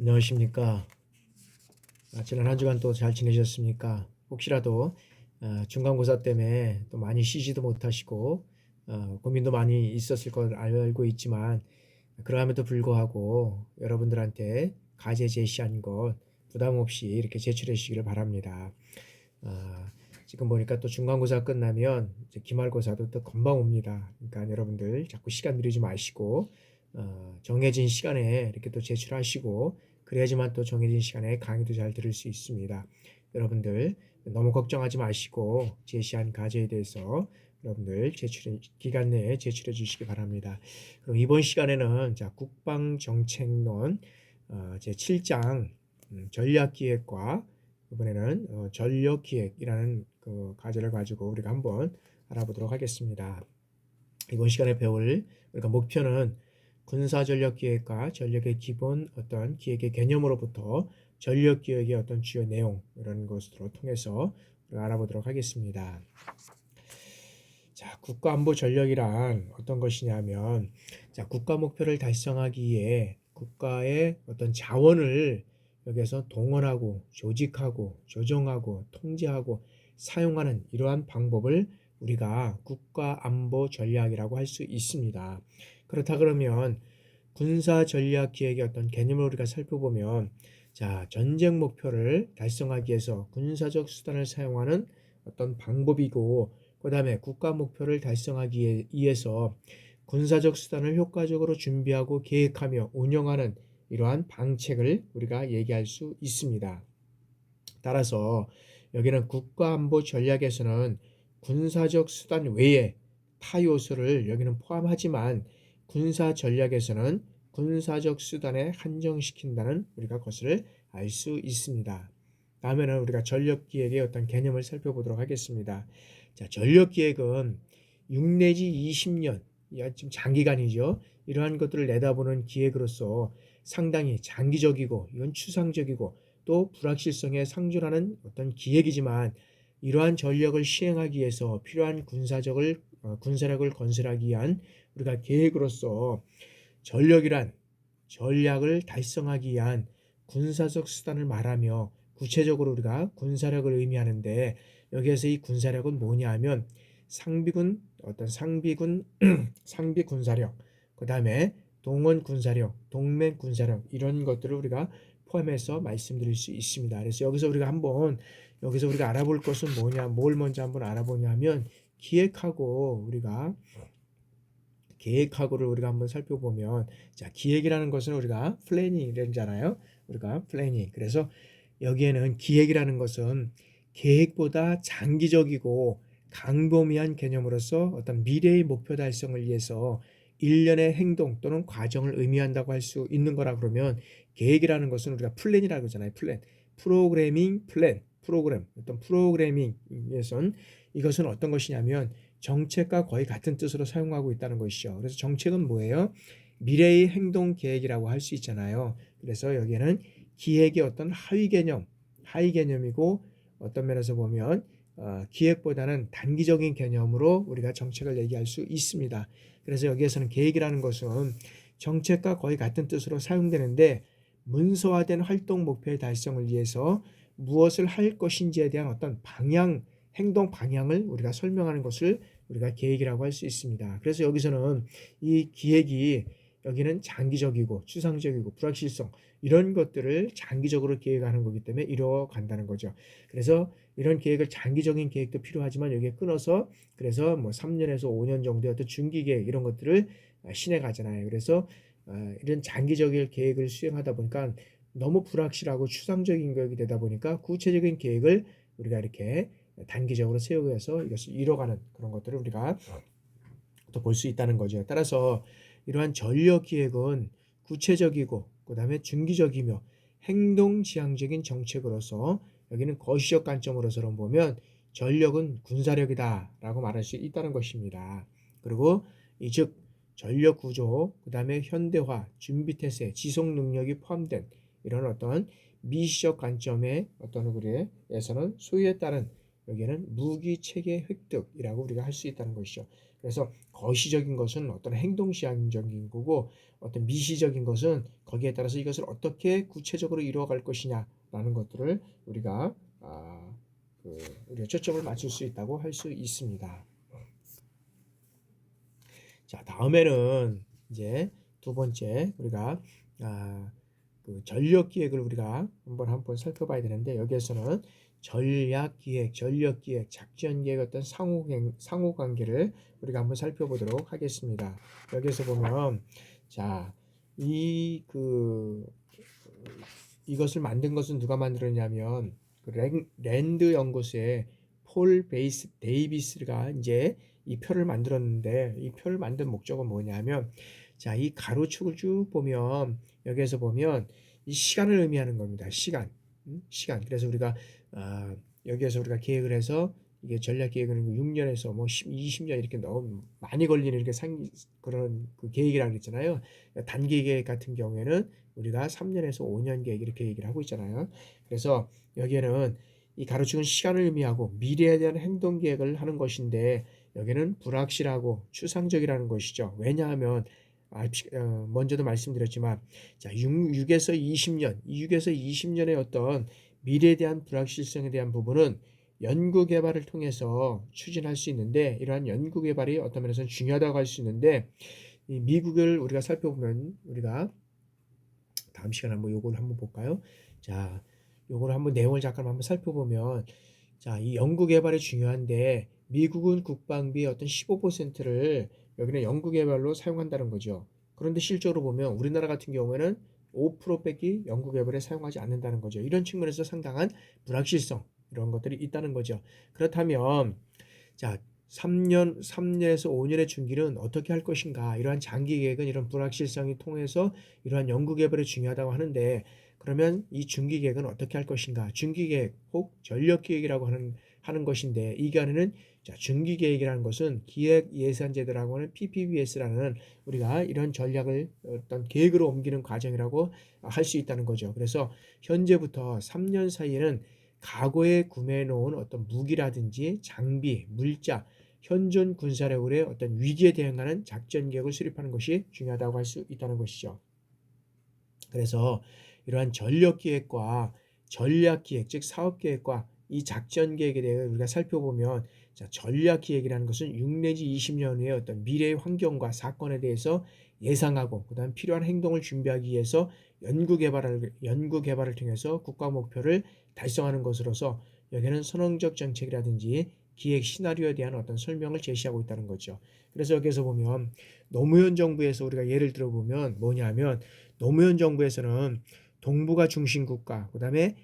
안녕하십니까. 지난 한 주간 또 잘 지내셨습니까? 혹시라도 중간고사 때문에 또 많이 쉬지도 못하시고 고민도 많이 있었을 걸 알고 있지만, 그러함에도 불구하고 여러분들한테 과제 제시한 것 부담 없이 이렇게 제출해 주시기를 바랍니다. 지금 보니까 또 중간고사 끝나면 이제 기말고사도 또 금방 옵니다. 그러니까 여러분들 자꾸 시간 들이지 마시고 정해진 시간에 이렇게 또 제출하시고, 그래야지만 또 정해진 시간에 강의도 잘 들을 수 있습니다. 여러분들 너무 걱정하지 마시고 제시한 과제에 대해서 여러분들 제출 기간 내에 제출해 주시기 바랍니다. 그럼 이번 시간에는 국방정책론 제 7장 전략기획과 이번에는 전력기획이라는 그 과제를 가지고 우리가 한번 알아보도록 하겠습니다. 이번 시간에 배울 우리가 목표는 군사전력기획과 전력의 기본 어떤 기획의 개념으로부터 전력기획의 어떤 주요 내용, 이런 것으로 통해서 우리가 알아보도록 하겠습니다. 국가안보 전력이란 어떤 것이냐면, 국가 목표를 달성하기 위해 국가의 어떤 자원을 여기서 동원하고 조직하고 조정하고 통제하고 사용하는 이러한 방법을 우리가 국가안보 전략이라고 할 수 있습니다. 그렇다 그러면 군사 전략 기획의 어떤 개념을 우리가 살펴보면, 전쟁 목표를 달성하기 위해서 군사적 수단을 사용하는 어떤 방법이고, 그 다음에 국가 목표를 달성하기 위해서 군사적 수단을 효과적으로 준비하고 계획하며 운영하는 이러한 방책을 우리가 얘기할 수 있습니다. 따라서 여기는 국가안보 전략에서는 군사적 수단 외에 타 요소를 여기는 포함하지만, 군사 전략에서는 군사적 수단에 한정시킨다는 우리가 것을 알 수 있습니다. 다음에는 우리가 전력기획의 어떤 개념을 살펴보도록 하겠습니다. 전력기획은 6 내지 20년, 좀 장기간이죠. 이러한 것들을 내다보는 기획으로서 상당히 장기적이고 이건 추상적이고 또 불확실성에 상존하는 어떤 기획이지만, 이러한 전력을 시행하기 위해서 필요한 군사력을 건설하기 위한 우리가 계획으로서 전력이란 전략을 달성하기 위한 군사적 수단을 말하며, 구체적으로 우리가 군사력을 의미하는데, 여기에서 이 군사력은 뭐냐 하면 상비군 상비 군사력, 그 다음에 동원 군사력, 동맹 군사력, 이런 것들을 우리가 포함해서 말씀드릴 수 있습니다. 그래서 여기서 우리가 알아볼 것은 뭐냐, 뭘 먼저 한번 알아보냐 하면 계획하고를 우리가 한번 살펴보면, 기획이라는 것은 우리가 플래닝이잖아요. 우리가 플래닝. 그래서 여기에는 기획이라는 것은 계획보다 장기적이고 광범위한 개념으로서 어떤 미래의 목표 달성을 위해서 일련의 행동 또는 과정을 의미한다고 할 수 있는 거라 그러면, 계획이라는 것은 우리가 플랜이라고 하잖아요. 플랜. 프로그램. 어떤 프로그래밍에선 이것은 어떤 것이냐면 정책과 거의 같은 뜻으로 사용하고 있다는 것이죠. 그래서 정책은 뭐예요? 미래의 행동 계획이라고 할 수 있잖아요. 그래서 여기에는 기획의 어떤 하위 개념이고, 어떤 면에서 보면 기획보다는 단기적인 개념으로 우리가 정책을 얘기할 수 있습니다. 그래서 여기에서는 계획이라는 것은 정책과 거의 같은 뜻으로 사용되는데, 문서화된 활동 목표의 달성을 위해서 무엇을 할 것인지에 대한 어떤 행동 방향을 우리가 설명하는 것을 우리가 계획이라고 할 수 있습니다. 그래서 여기서는 이 기획이 여기는 장기적이고 추상적이고 불확실성, 이런 것들을 장기적으로 계획하는 거기 때문에 이뤄간다는 거죠. 그래서 이런 계획을 장기적인 계획도 필요하지만 여기에 끊어서, 그래서 3년에서 5년 정도의 어떤 중기 계획, 이런 것들을 시내 가잖아요. 그래서 이런 장기적인 계획을 수행하다 보니까 너무 불확실하고 추상적인 계획이 되다 보니까 구체적인 계획을 우리가 이렇게 단기적으로 세우면서 이것을 이뤄가는 그런 것들을 우리가 또 볼 수 있다는 거죠. 따라서 이러한 전력 기획은 구체적이고 그 다음에 중기적이며 행동지향적인 정책으로서, 여기는 거시적 관점으로서 보면 전력은 군사력이다 라고 말할 수 있다는 것입니다. 그리고 즉 전력 구조, 그 다음에 현대화, 준비태세, 지속 능력이 포함된 이런 어떤 미시적 관점의 어떤 우리에서는 소유에 따른 여기에는 무기체계 획득이라고 우리가 할 수 있다는 것이죠. 그래서 거시적인 것은 어떤 행동시향적인 거고 어떤 미시적인 것은 거기에 따라서 이것을 어떻게 구체적으로 이루어갈 것이냐라는 것들을 우리가 우리가 초점을 맞출 수 있다고 할 수 있습니다. 자, 다음에는 이제 두 번째 우리가 그 전력기획을 우리가 한번 살펴봐야 되는데 여기에서는 전략기획, 전력기획, 작전기획 어떤 상호관계를 우리가 한번 살펴보도록 하겠습니다. 여기에서 보면 자, 이것을 만든 것은 누가 만들었냐면 그 랜드 연구소의 폴 베이스 데이비스가 이제 이 표를 만들었는데 이 표를 만든 목적은 뭐냐면 자, 이 가로축을 쭉 보면 여기에서 보면 이 시간을 의미하는 겁니다. 시간. 시간. 그래서 우리가 여기에서 우리가 계획을 해서 이게 전략 계획은 6년에서 뭐 20년 이렇게 너무 많이 걸리는 이렇게 그런 그 계획이라고 그랬잖아요. 단기 계획 같은 경우에는 우리가 3년에서 5년 계획 이렇게 얘기를 하고 있잖아요. 그래서 여기에는 이 가로축은 시간을 의미하고 미래에 대한 행동 계획을 하는 것인데 여기는 불확실하고 추상적이라는 것이죠. 왜냐하면 먼저도 말씀드렸지만 자, 6에서 20년, 6에서 20년의 어떤 미래에 대한 불확실성에 대한 부분은 연구 개발을 통해서 추진할 수 있는데 이러한 연구 개발이 어떤 면에서는 중요하다고 할 수 있는데 이 미국을 우리가 살펴보면 우리가 다음 시간에 한번 요걸 한번 볼까요? 자, 요걸 한번 내용을 잠깐 한번 살펴보면 자, 이 연구 개발이 중요한데 미국은 국방비 어떤 15%를 여기는 연구 개발로 사용한다는 거죠. 그런데 실제로 보면 우리나라 같은 경우에는 5%밖에 연구 개발에 사용하지 않는다는 거죠. 이런 측면에서 상당한 불확실성 이런 것들이 있다는 거죠. 그렇다면 자, 3년에서 5년의 중기는 어떻게 할 것인가? 이러한 장기 계획은 이런 불확실성이 통해서 이러한 연구 개발이 중요하다고 하는데 그러면 이 중기 계획은 어떻게 할 것인가? 중기 계획 혹 전력 계획이라고 하는 것인데 이 경우에는 자, 중기 계획이라는 것은 기획 예산 제도라고 하는 PPBS라는 우리가 이런 전략을 어떤 계획으로 옮기는 과정이라고 할 수 있다는 거죠. 그래서 현재부터 3년 사이에는 과거에 구매해 놓은 어떤 무기라든지 장비, 물자, 현존 군사력의 어떤 위기에 대응하는 작전 계획을 수립하는 것이 중요하다고 할 수 있다는 것이죠. 그래서 이러한 전력 기획과 전략 기획, 즉 사업 계획과 이 작전 계획에 대해 우리가 살펴보면 자, 전략 기획이라는 것은 6 내지 20년 후의 어떤 미래의 환경과 사건에 대해서 예상하고 그다음 필요한 행동을 준비하기 위해서 연구 개발을 통해서 국가 목표를 달성하는 것으로서 여기는 선언적 정책이라든지 기획 시나리오에 대한 어떤 설명을 제시하고 있다는 거죠. 그래서 여기서 보면 노무현 정부에서 우리가 예를 들어보면 뭐냐면 노무현 정부에서는 동북아 중심 국가, 그다음에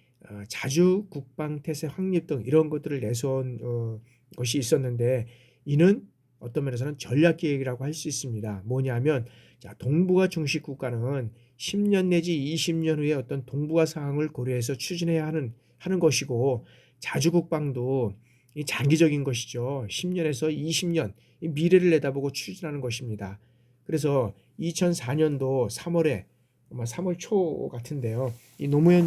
자주 국방 태세 확립 등 이런 것들을 내세운 것이 있었는데 이는 어떤 면에서는 전략 계획이라고 할 수 있습니다. 뭐냐면 자, 동북아 중심 국가는 10년 내지 20년 후에 어떤 동북아 상황을 고려해서 추진해야 하는 것이고 자주 국방도 이 장기적인 것이죠. 10년에서 20년 이 미래를 내다보고 추진하는 것입니다. 그래서 2004년도 3월에 아마 3월 초 같은데요. 이 노무현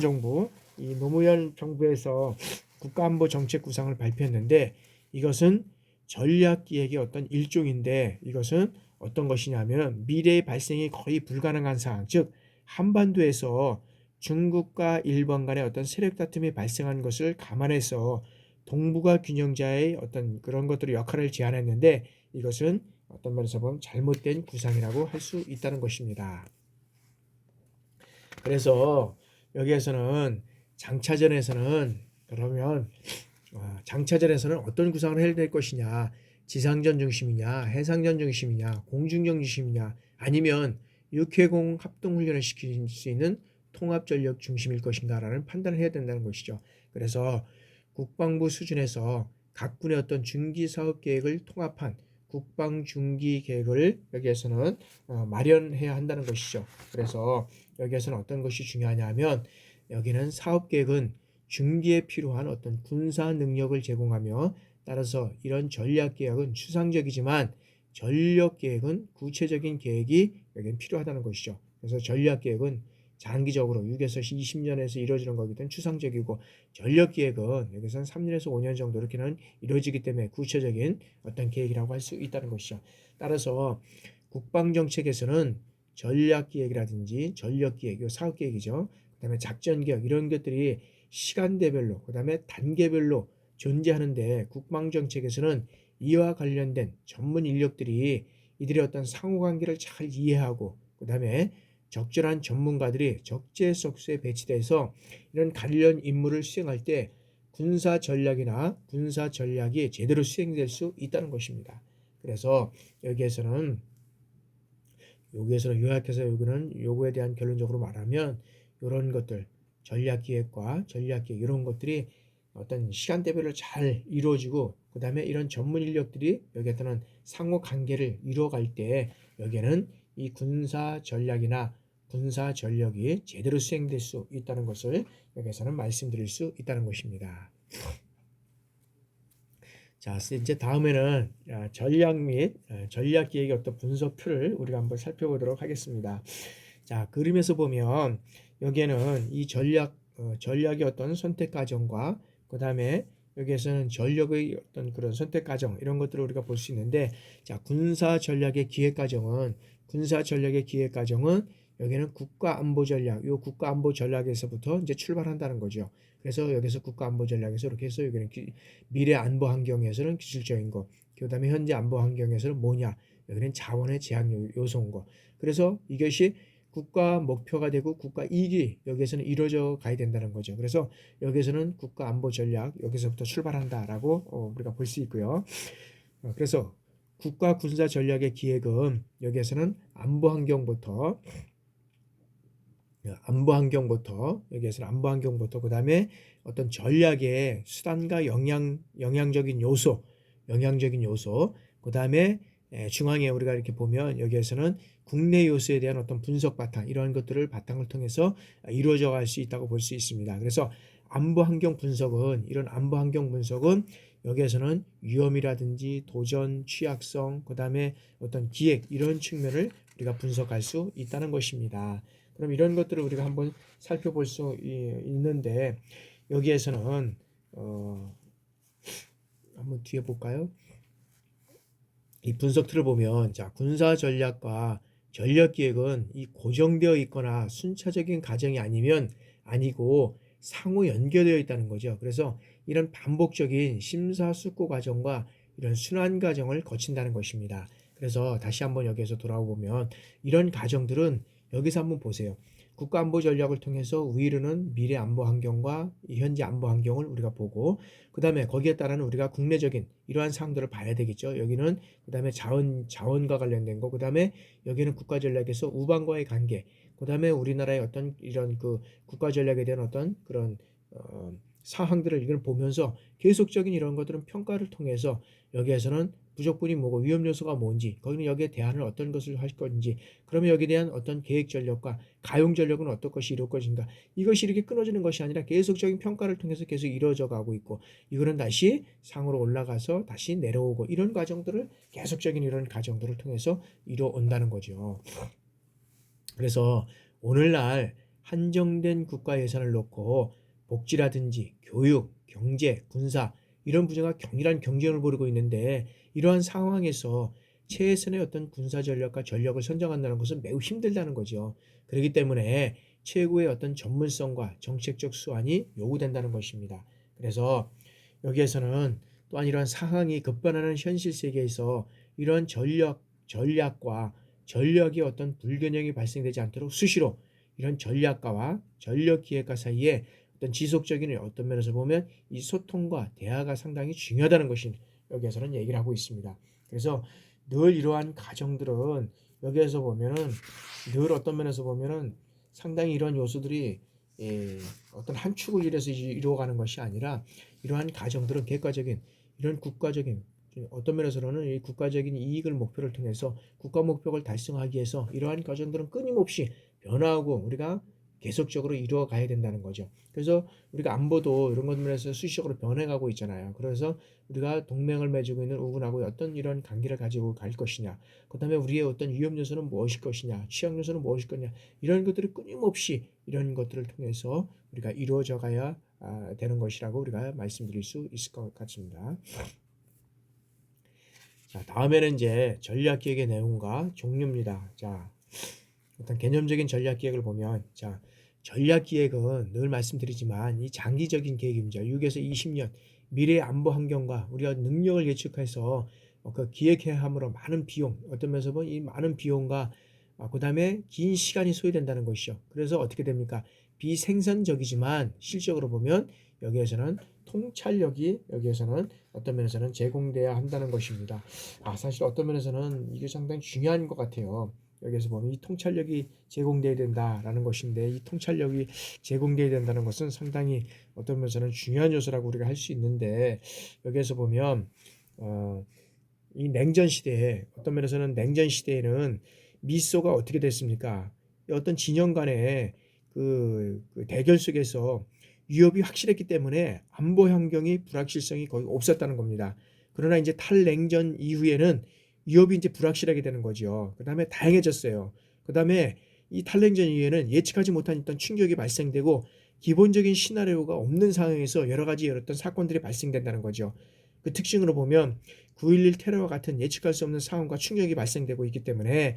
정부에서 국가안보 정책 구상을 발표했는데 이것은 전략기획의 어떤 일종인데 이것은 어떤 것이냐면 미래의 발생이 거의 불가능한 상황, 즉 한반도에서 중국과 일본 간의 어떤 세력 다툼이 발생한 것을 감안해서 동북아 균형자의 어떤 그런 것들의 역할을 제안했는데 이것은 어떤 면에서 보면 잘못된 구상이라고 할 수 있다는 것입니다. 그래서 여기에서는 장차전에서는 그러면 장차전에서는 어떤 구상을 해야 될 것이냐, 지상전 중심이냐, 해상전 중심이냐, 공중전 중심이냐, 아니면 육해공 합동훈련을 시킬 수 있는 통합전력 중심일 것인가라는 판단을 해야 된다는 것이죠. 그래서 국방부 수준에서 각 군의 어떤 중기 사업 계획을 통합한 국방 중기 계획을 여기에서는 마련해야 한다는 것이죠. 그래서 여기에서는 어떤 것이 중요하냐면 여기는 사업 계획은 중기에 필요한 어떤 군사 능력을 제공하며 따라서 이런 전략 계획은 추상적이지만 전력 계획은 구체적인 계획이 여기는 필요하다는 것이죠. 그래서 전략 계획은 장기적으로 6에서 20년에서 이루어지는 거기 때문에 추상적이고, 전략기획은 여기서는 3년에서 5년 정도 이렇게는 이루어지기 때문에 구체적인 어떤 계획이라고 할 수 있다는 것이죠. 따라서 국방정책에서는 전략기획이라든지 전력기획, 요 사업계획이죠. 그 다음에 작전계획 이런 것들이 시간대별로 그 다음에 단계별로 존재하는데, 국방정책에서는 이와 관련된 전문 인력들이 이들의 어떤 상호관계를 잘 이해하고, 그 다음에 적절한 전문가들이 적재적소에 배치돼서 이런 관련 임무를 수행할 때 군사 전략이나 군사 전략이 제대로 수행될 수 있다는 것입니다. 그래서 여기에서는 요약해서 여기는 요거에 대한 결론적으로 말하면, 이런 것들 전략기획과 전략기획 이런 것들이 어떤 시간대별로 잘 이루어지고, 그 다음에 이런 전문 인력들이 여기에서는 상호 관계를 이루어갈 때 여기에는 이 군사 전략이나 군사 전력이 제대로 수행될 수 있다는 것을 여기서는 말씀드릴 수 있다는 것입니다. 자, 이제 다음에는 전략 및 전략 기획의 어떤 분석표를 우리가 한번 살펴보도록 하겠습니다. 자, 그림에서 보면 여기에는 이 전략의 어떤 선택 과정과, 그 다음에 여기에서는 전력의 어떤 그런 선택 과정 이런 것들을 우리가 볼 수 있는데, 자, 군사 전략의 기획 과정은 여기는 국가 안보 전략, 요 국가 안보 전략에서부터 이제 출발한다는 거죠. 그래서 여기서 국가 안보 전략에서 이렇게 해서 여기는 미래 안보 환경에서는 기술적인 거, 그다음에 현재 안보 환경에서는 뭐냐, 여기는 자원의 제한 요소인 거. 그래서 이것이 국가 목표가 되고 국가 이익이 여기에서는 이루어져 가야 된다는 거죠. 그래서 여기에서는 국가 안보 전략 여기서부터 출발한다라고 우리가 볼 수 있고요. 그래서 국가 군사 전략의 기획은 여기에서는 안보 환경부터 그 다음에 어떤 전략의 수단과 영향적인 요소, 그 다음에 중앙에 우리가 이렇게 보면 여기에서는 국내 요소에 대한 어떤 분석 바탕, 이러한 것들을 바탕을 통해서 이루어져 갈 수 있다고 볼 수 있습니다. 그래서 이런 안보 환경 분석은 여기에서는 위험이라든지 도전, 취약성, 그 다음에 어떤 기획, 이런 측면을 우리가 분석할 수 있다는 것입니다. 그럼 이런 것들을 우리가 한번 살펴볼 수 있는데, 여기에서는 한번 뒤에 볼까요? 이 분석 틀을 보면, 자, 군사 전략과 전력 기획은 이 고정되어 있거나 순차적인 과정이 아니고 상호 연결되어 있다는 거죠. 그래서 이런 반복적인 심사숙고 과정과 이런 순환 과정을 거친다는 것입니다. 그래서 다시 한번 여기에서 돌아와 보면, 이런 과정들은 여기서 한번 보세요. 국가안보 전략을 통해서 우위르는 미래 안보 환경과 현재 안보 환경을 우리가 보고, 그 다음에 거기에 따른 우리가 국내적인 이러한 사항들을 봐야 되겠죠. 여기는 그 다음에 자원과 관련된 거, 그 다음에 여기는 국가 전략에서 우방과의 관계, 그 다음에 우리나라의 어떤 이런 그 국가 전략에 대한 어떤 그런 사항들을 이걸 보면서 계속적인 이런 것들은 평가를 통해서 여기에서는 부족분이 뭐고 위험 요소가 뭔지, 거기는 여기에 대안을 어떤 것을 할 건지, 그러면 여기에 대한 어떤 계획 전력과 가용 전력은 어떤 것이 이룰 것인가, 이것이 이렇게 끊어지는 것이 아니라 계속적인 평가를 통해서 계속 이루어져 가고 있고, 이거는 다시 상으로 올라가서 다시 내려오고, 이런 과정들을 계속적인 이런 과정들을 통해서 이루어온다는 거죠. 그래서 오늘날 한정된 국가 예산을 놓고 복지라든지 교육, 경제, 군사 이런 분야가 격렬한 경쟁을 벌이고 있는데, 이러한 상황에서 최선의 어떤 군사 전략과 전력을 선정한다는 것은 매우 힘들다는 거죠. 그렇기 때문에 최고의 어떤 전문성과 정책적 수완이 요구된다는 것입니다. 그래서 여기에서는 또한 이러한 상황이 급변하는 현실 세계에서 이러한 전략과 전력의 어떤 불균형이 발생되지 않도록 수시로 이런 전략가와 전력 기획가 사이에 어떤 지속적인, 어떤 면에서 보면 이 소통과 대화가 상당히 중요하다는 것이 여기에서는 얘기를 하고 있습니다. 그래서 늘 이러한 과정들은 여기에서 보면은 늘 어떤 면에서 보면은 상당히 이런 요소들이 어떤 한 축을 이뤄서 이루어가는 것이 아니라, 이러한 과정들은 객관적인 이런 국가적인, 어떤 면에서는 이 국가적인 이익을 목표를 통해서 국가 목표를 달성하기 위해서 이러한 과정들은 끊임없이 변화하고 우리가 계속적으로 이루어 가야 된다는 거죠. 그래서 우리가 안보도 이런 것들에서 수시적으로 변해가고 있잖아요. 그래서 우리가 동맹을 맺고 있는 우군하고 어떤 이런 관계를 가지고 갈 것이냐, 그 다음에 우리의 어떤 위험 요소는 무엇일 것이냐, 취약 요소는 무엇일 거냐, 이런 것들이 끊임없이 이런 것들을 통해서 우리가 이루어져 가야 되는 것이라고 우리가 말씀드릴 수 있을 것 같습니다. 자, 다음에는 이제 전략기획의 내용과 종류입니다. 자, 어떤 개념적인 전략기획을 보면, 자, 전략기획은 늘 말씀드리지만 이 장기적인 계획입니다. 6에서 20년 미래의 안보 환경과 우리가 능력을 예측해서 그 기획해야 함으로 많은 비용, 어떤 면에서 보면 이 많은 비용과 그 다음에 긴 시간이 소요된다는 것이죠. 그래서 어떻게 됩니까? 비생산적이지만 실적으로 보면 여기에서는 통찰력이 여기에서는 어떤 면에서는 제공돼야 한다는 것입니다. 사실 어떤 면에서는 이게 상당히 중요한 것 같아요. 여기서 보면 이 통찰력이 제공돼야 된다라는 것인데, 이 통찰력이 제공돼야 된다는 것은 상당히 어떤 면에서는 중요한 요소라고 우리가 할 수 있는데, 여기에서 보면 이 냉전 시대에 어떤 면에서는 냉전 시대에는 미소가 어떻게 됐습니까? 어떤 진영 간의 그 대결 속에서 위협이 확실했기 때문에 안보 환경이 불확실성이 거의 없었다는 겁니다. 그러나 이제 탈냉전 이후에는 위협이 이제 불확실하게 되는 거죠. 그 다음에 다양해졌어요. 그 다음에 이 탈냉전 이후에는 예측하지 못한 어떤 충격이 발생되고 기본적인 시나리오가 없는 상황에서 여러 가지 어떤 사건들이 발생된다는 거죠. 그 특징으로 보면 9.11 테러와 같은 예측할 수 없는 상황과 충격이 발생되고 있기 때문에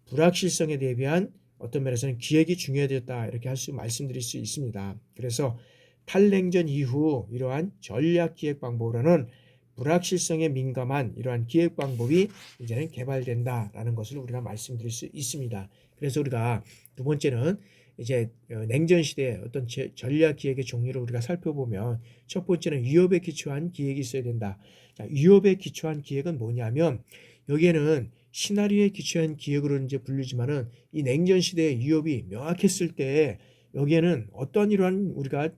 불확실성에 대비한 어떤 면에서는 기획이 중요해졌다, 이렇게 말씀드릴 수 있습니다. 그래서 탈냉전 이후 이러한 전략 기획 방법으로는 불확실성에 민감한 이러한 기획 방법이 이제는 개발된다라는 것을 우리가 말씀드릴 수 있습니다. 그래서 우리가 두 번째는 이제 냉전 시대의 어떤 전략 기획의 종류를 우리가 살펴보면, 첫 번째는 위협에 기초한 기획이 있어야 된다. 자, 위협에 기초한 기획은 뭐냐면, 여기에는 시나리오에 기초한 기획으로 이제 불리지만은 이 냉전 시대의 위협이 명확했을 때 여기에는 어떤 이러한 우리가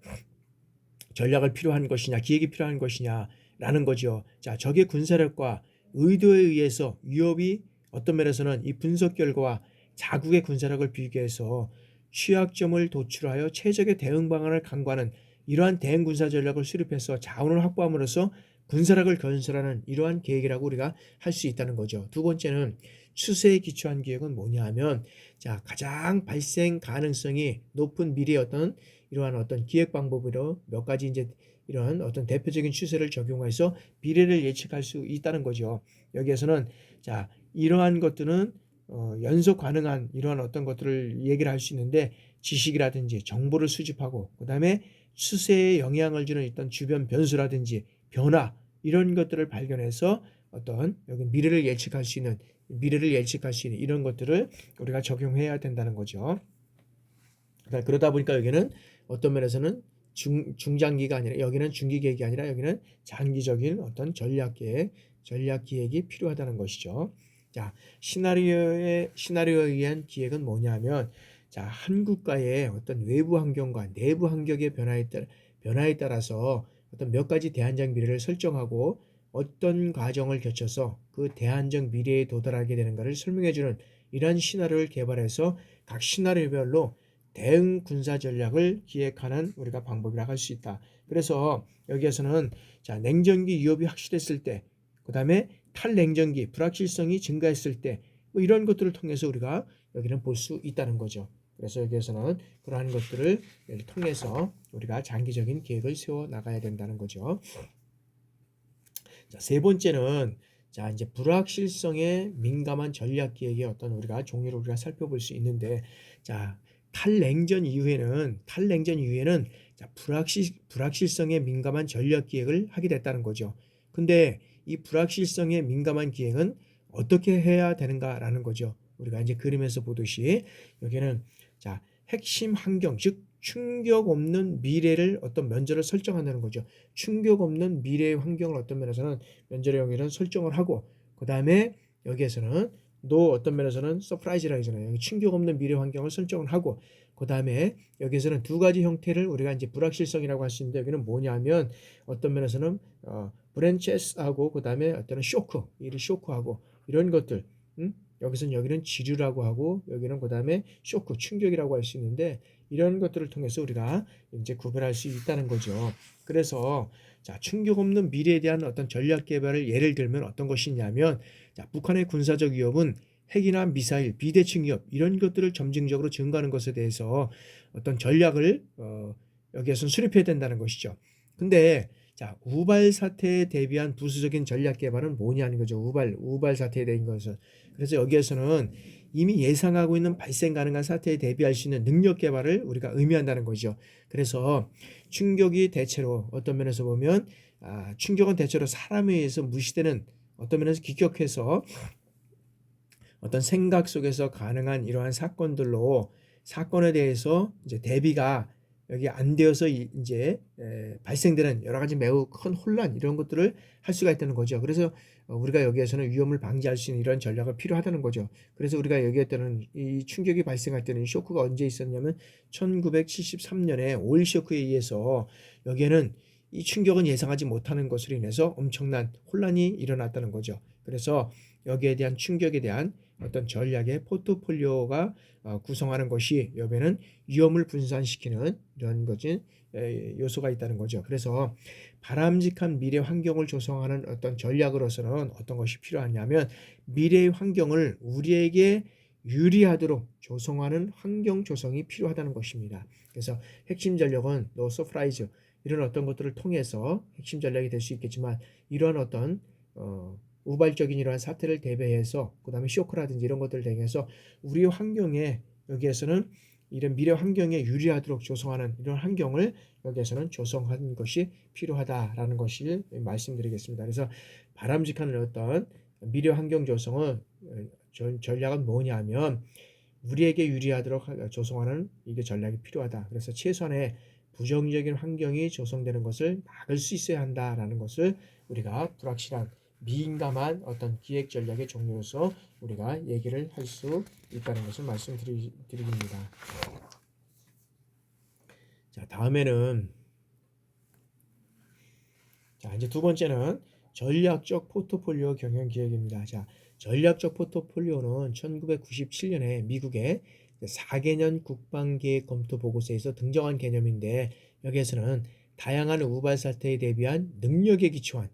전략을 필요한 것이냐, 기획이 필요한 것이냐라는 거죠. 자, 적의 군사력과 의도에 의해서 위협이 어떤 면에서는 이 분석 결과와 자국의 군사력을 비교해서 취약점을 도출하여 최적의 대응 방안을 강구하는 이러한 대응 군사 전략을 수립해서 자원을 확보함으로써 군사력을 건설하는 이러한 계획이라고 우리가 할 수 있다는 거죠. 두 번째는 추세에 기초한 기획은 뭐냐 하면, 자, 가장 발생 가능성이 높은 미래의 어떤 이러한 어떤 기획 방법으로 몇 가지 이제 이런 어떤 대표적인 추세를 적용해서 미래를 예측할 수 있다는 거죠. 여기에서는 자, 이러한 것들은 연속 가능한 이러한 어떤 것들을 얘기를 할 수 있는데, 지식이라든지 정보를 수집하고 그 다음에 추세에 영향을 주는 어떤 주변 변수라든지 변화, 이런 것들을 발견해서 어떤 여기 미래를 예측할 수 있는 이런 것들을 우리가 적용해야 된다는 거죠. 그러다 보니까 여기는 어떤 면에서는 중장기가 아니라, 여기는 중기 계획이 아니라 여기는 장기적인 어떤 전략 기획이 필요하다는 것이죠. 자, 시나리오에 의한 기획은 뭐냐면, 자, 한 국가의 어떤 외부 환경과 내부 환경의 변화에 따라서 어떤 몇 가지 대안적 미래를 설정하고 어떤 과정을 거쳐서 그 대안적 미래에 도달하게 되는 것을 설명해주는 이러한 시나리오를 개발해서 각 시나리오별로 대응 군사 전략을 기획하는 우리가 방법이라 할 수 있다. 그래서 여기에서는 자, 냉전기 위협이 확실했을 때, 그 다음에 탈냉전기 불확실성이 증가했을 때, 뭐 이런 것들을 통해서 우리가 여기는 볼 수 있다는 거죠. 그래서 여기에서는 그러한 것들을 통해서 우리가 장기적인 계획을 세워 나가야 된다는 거죠. 자, 세 번째는 자, 이제 불확실성에 민감한 전략 기획의 어떤 우리가 종류를 우리가 살펴볼 수 있는데, 자, 탈냉전 이후에는 자, 불확실성에 민감한 전략 기획을 하게 됐다는 거죠. 근데 이 불확실성에 민감한 기획은 어떻게 해야 되는가라는 거죠. 우리가 이제 그림에서 보듯이 여기는 자, 핵심 환경, 즉 충격 없는 미래를 어떤 면제를 설정한다는 거죠. 충격 없는 미래의 환경을 어떤 면에서는 면제의 영역을 설정을 하고, 그 다음에 여기에서는 어떤 면에서는 서프라이즈라 하잖아요. 충격 없는 미래 환경을 설정을 하고, 그 다음에 여기에서는 두 가지 형태를 우리가 이제 불확실성이라고 할 수 있는데, 여기는 뭐냐면 어떤 면에서는 브랜체스하고 그 다음에 어떤 쇼크하고 이런 것들, 여기는 지류라고 하고 여기는 그 다음에 쇼크, 충격이라고 할 수 있는데, 이런 것들을 통해서 우리가 이제 구별할 수 있다는 거죠. 그래서 자, 충격 없는 미래에 대한 어떤 전략 개발을 예를 들면 어떤 것이냐면, 자, 북한의 군사적 위협은 핵이나 미사일, 비대칭 위협 이런 것들을 점진적으로 증가하는 것에 대해서 어떤 전략을 여기에서 수립해야 된다는 것이죠. 근데 자, 우발 사태에 대비한 부수적인 전략 개발은 뭐냐는 거죠. 우발 사태에 대한 것은. 그래서 여기에서는 이미 예상하고 있는 발생 가능한 사태에 대비할 수 있는 능력 개발을 우리가 의미한다는 거죠. 그래서 충격이 대체로 어떤 면에서 보면 충격은 대체로 사람에 의해서 무시되는, 어떤 면에서 기격해서 어떤 생각 속에서 가능한 이러한 사건들로, 사건에 대해서 이제 대비가 여기 안 되어서 이제 발생되는 여러 가지 매우 큰 혼란, 이런 것들을 할 수가 있다는 거죠. 그래서 우리가 여기에서는 위험을 방지할 수 있는 이런 전략이 필요하다는 거죠. 그래서 우리가 얘기했던 이 충격이 발생할 때는 쇼크가 언제 있었냐면 1973년에 오일 쇼크에 의해서 여기에는 이 충격은 예상하지 못하는 것으로 인해서 엄청난 혼란이 일어났다는 거죠. 그래서 여기에 대한 충격에 대한 어떤 전략의 포트폴리오가 구성하는 것이 여기에는 위험을 분산시키는 이런 것이 요소가 있다는 거죠. 그래서 바람직한 미래 환경을 조성하는 어떤 전략으로서는 어떤 것이 필요하냐면, 미래의 환경을 우리에게 유리하도록 조성하는 환경 조성이 필요하다는 것입니다. 그래서 핵심 전략은 노 서프라이즈, 이런 어떤 것들을 통해서 핵심 전략이 될 수 있겠지만, 이러한 어떤 우발적인 이러한 사태를 대비해서, 그 다음에 쇼크라든지 이런 것들을 대비해서 우리의 환경에, 여기에서는 이런 미래 환경에 유리하도록 조성하는 이런 환경을 여기에서는 조성하는 것이 필요하다라는 것을 말씀드리겠습니다. 그래서 바람직한 어떤 미래 환경 조성은 전략은 뭐냐면, 우리에게 유리하도록 조성하는 이게 전략이 필요하다. 그래서 최소한의 부정적인 환경이 조성되는 것을 막을 수 있어야 한다라는 것을 우리가 불확실한, 민감한 어떤 기획 전략의 종류로서 우리가 얘기를 할 수 있다는 것을 말씀드립니다. 자, 다음에는 이제 두 번째는 전략적 포트폴리오 경영 기획입니다. 자, 전략적 포트폴리오는 1997년에 미국의 4개년 국방계획 검토 보고서에서 등장한 개념인데, 여기에서는 다양한 우발 사태에 대비한 능력에 기초한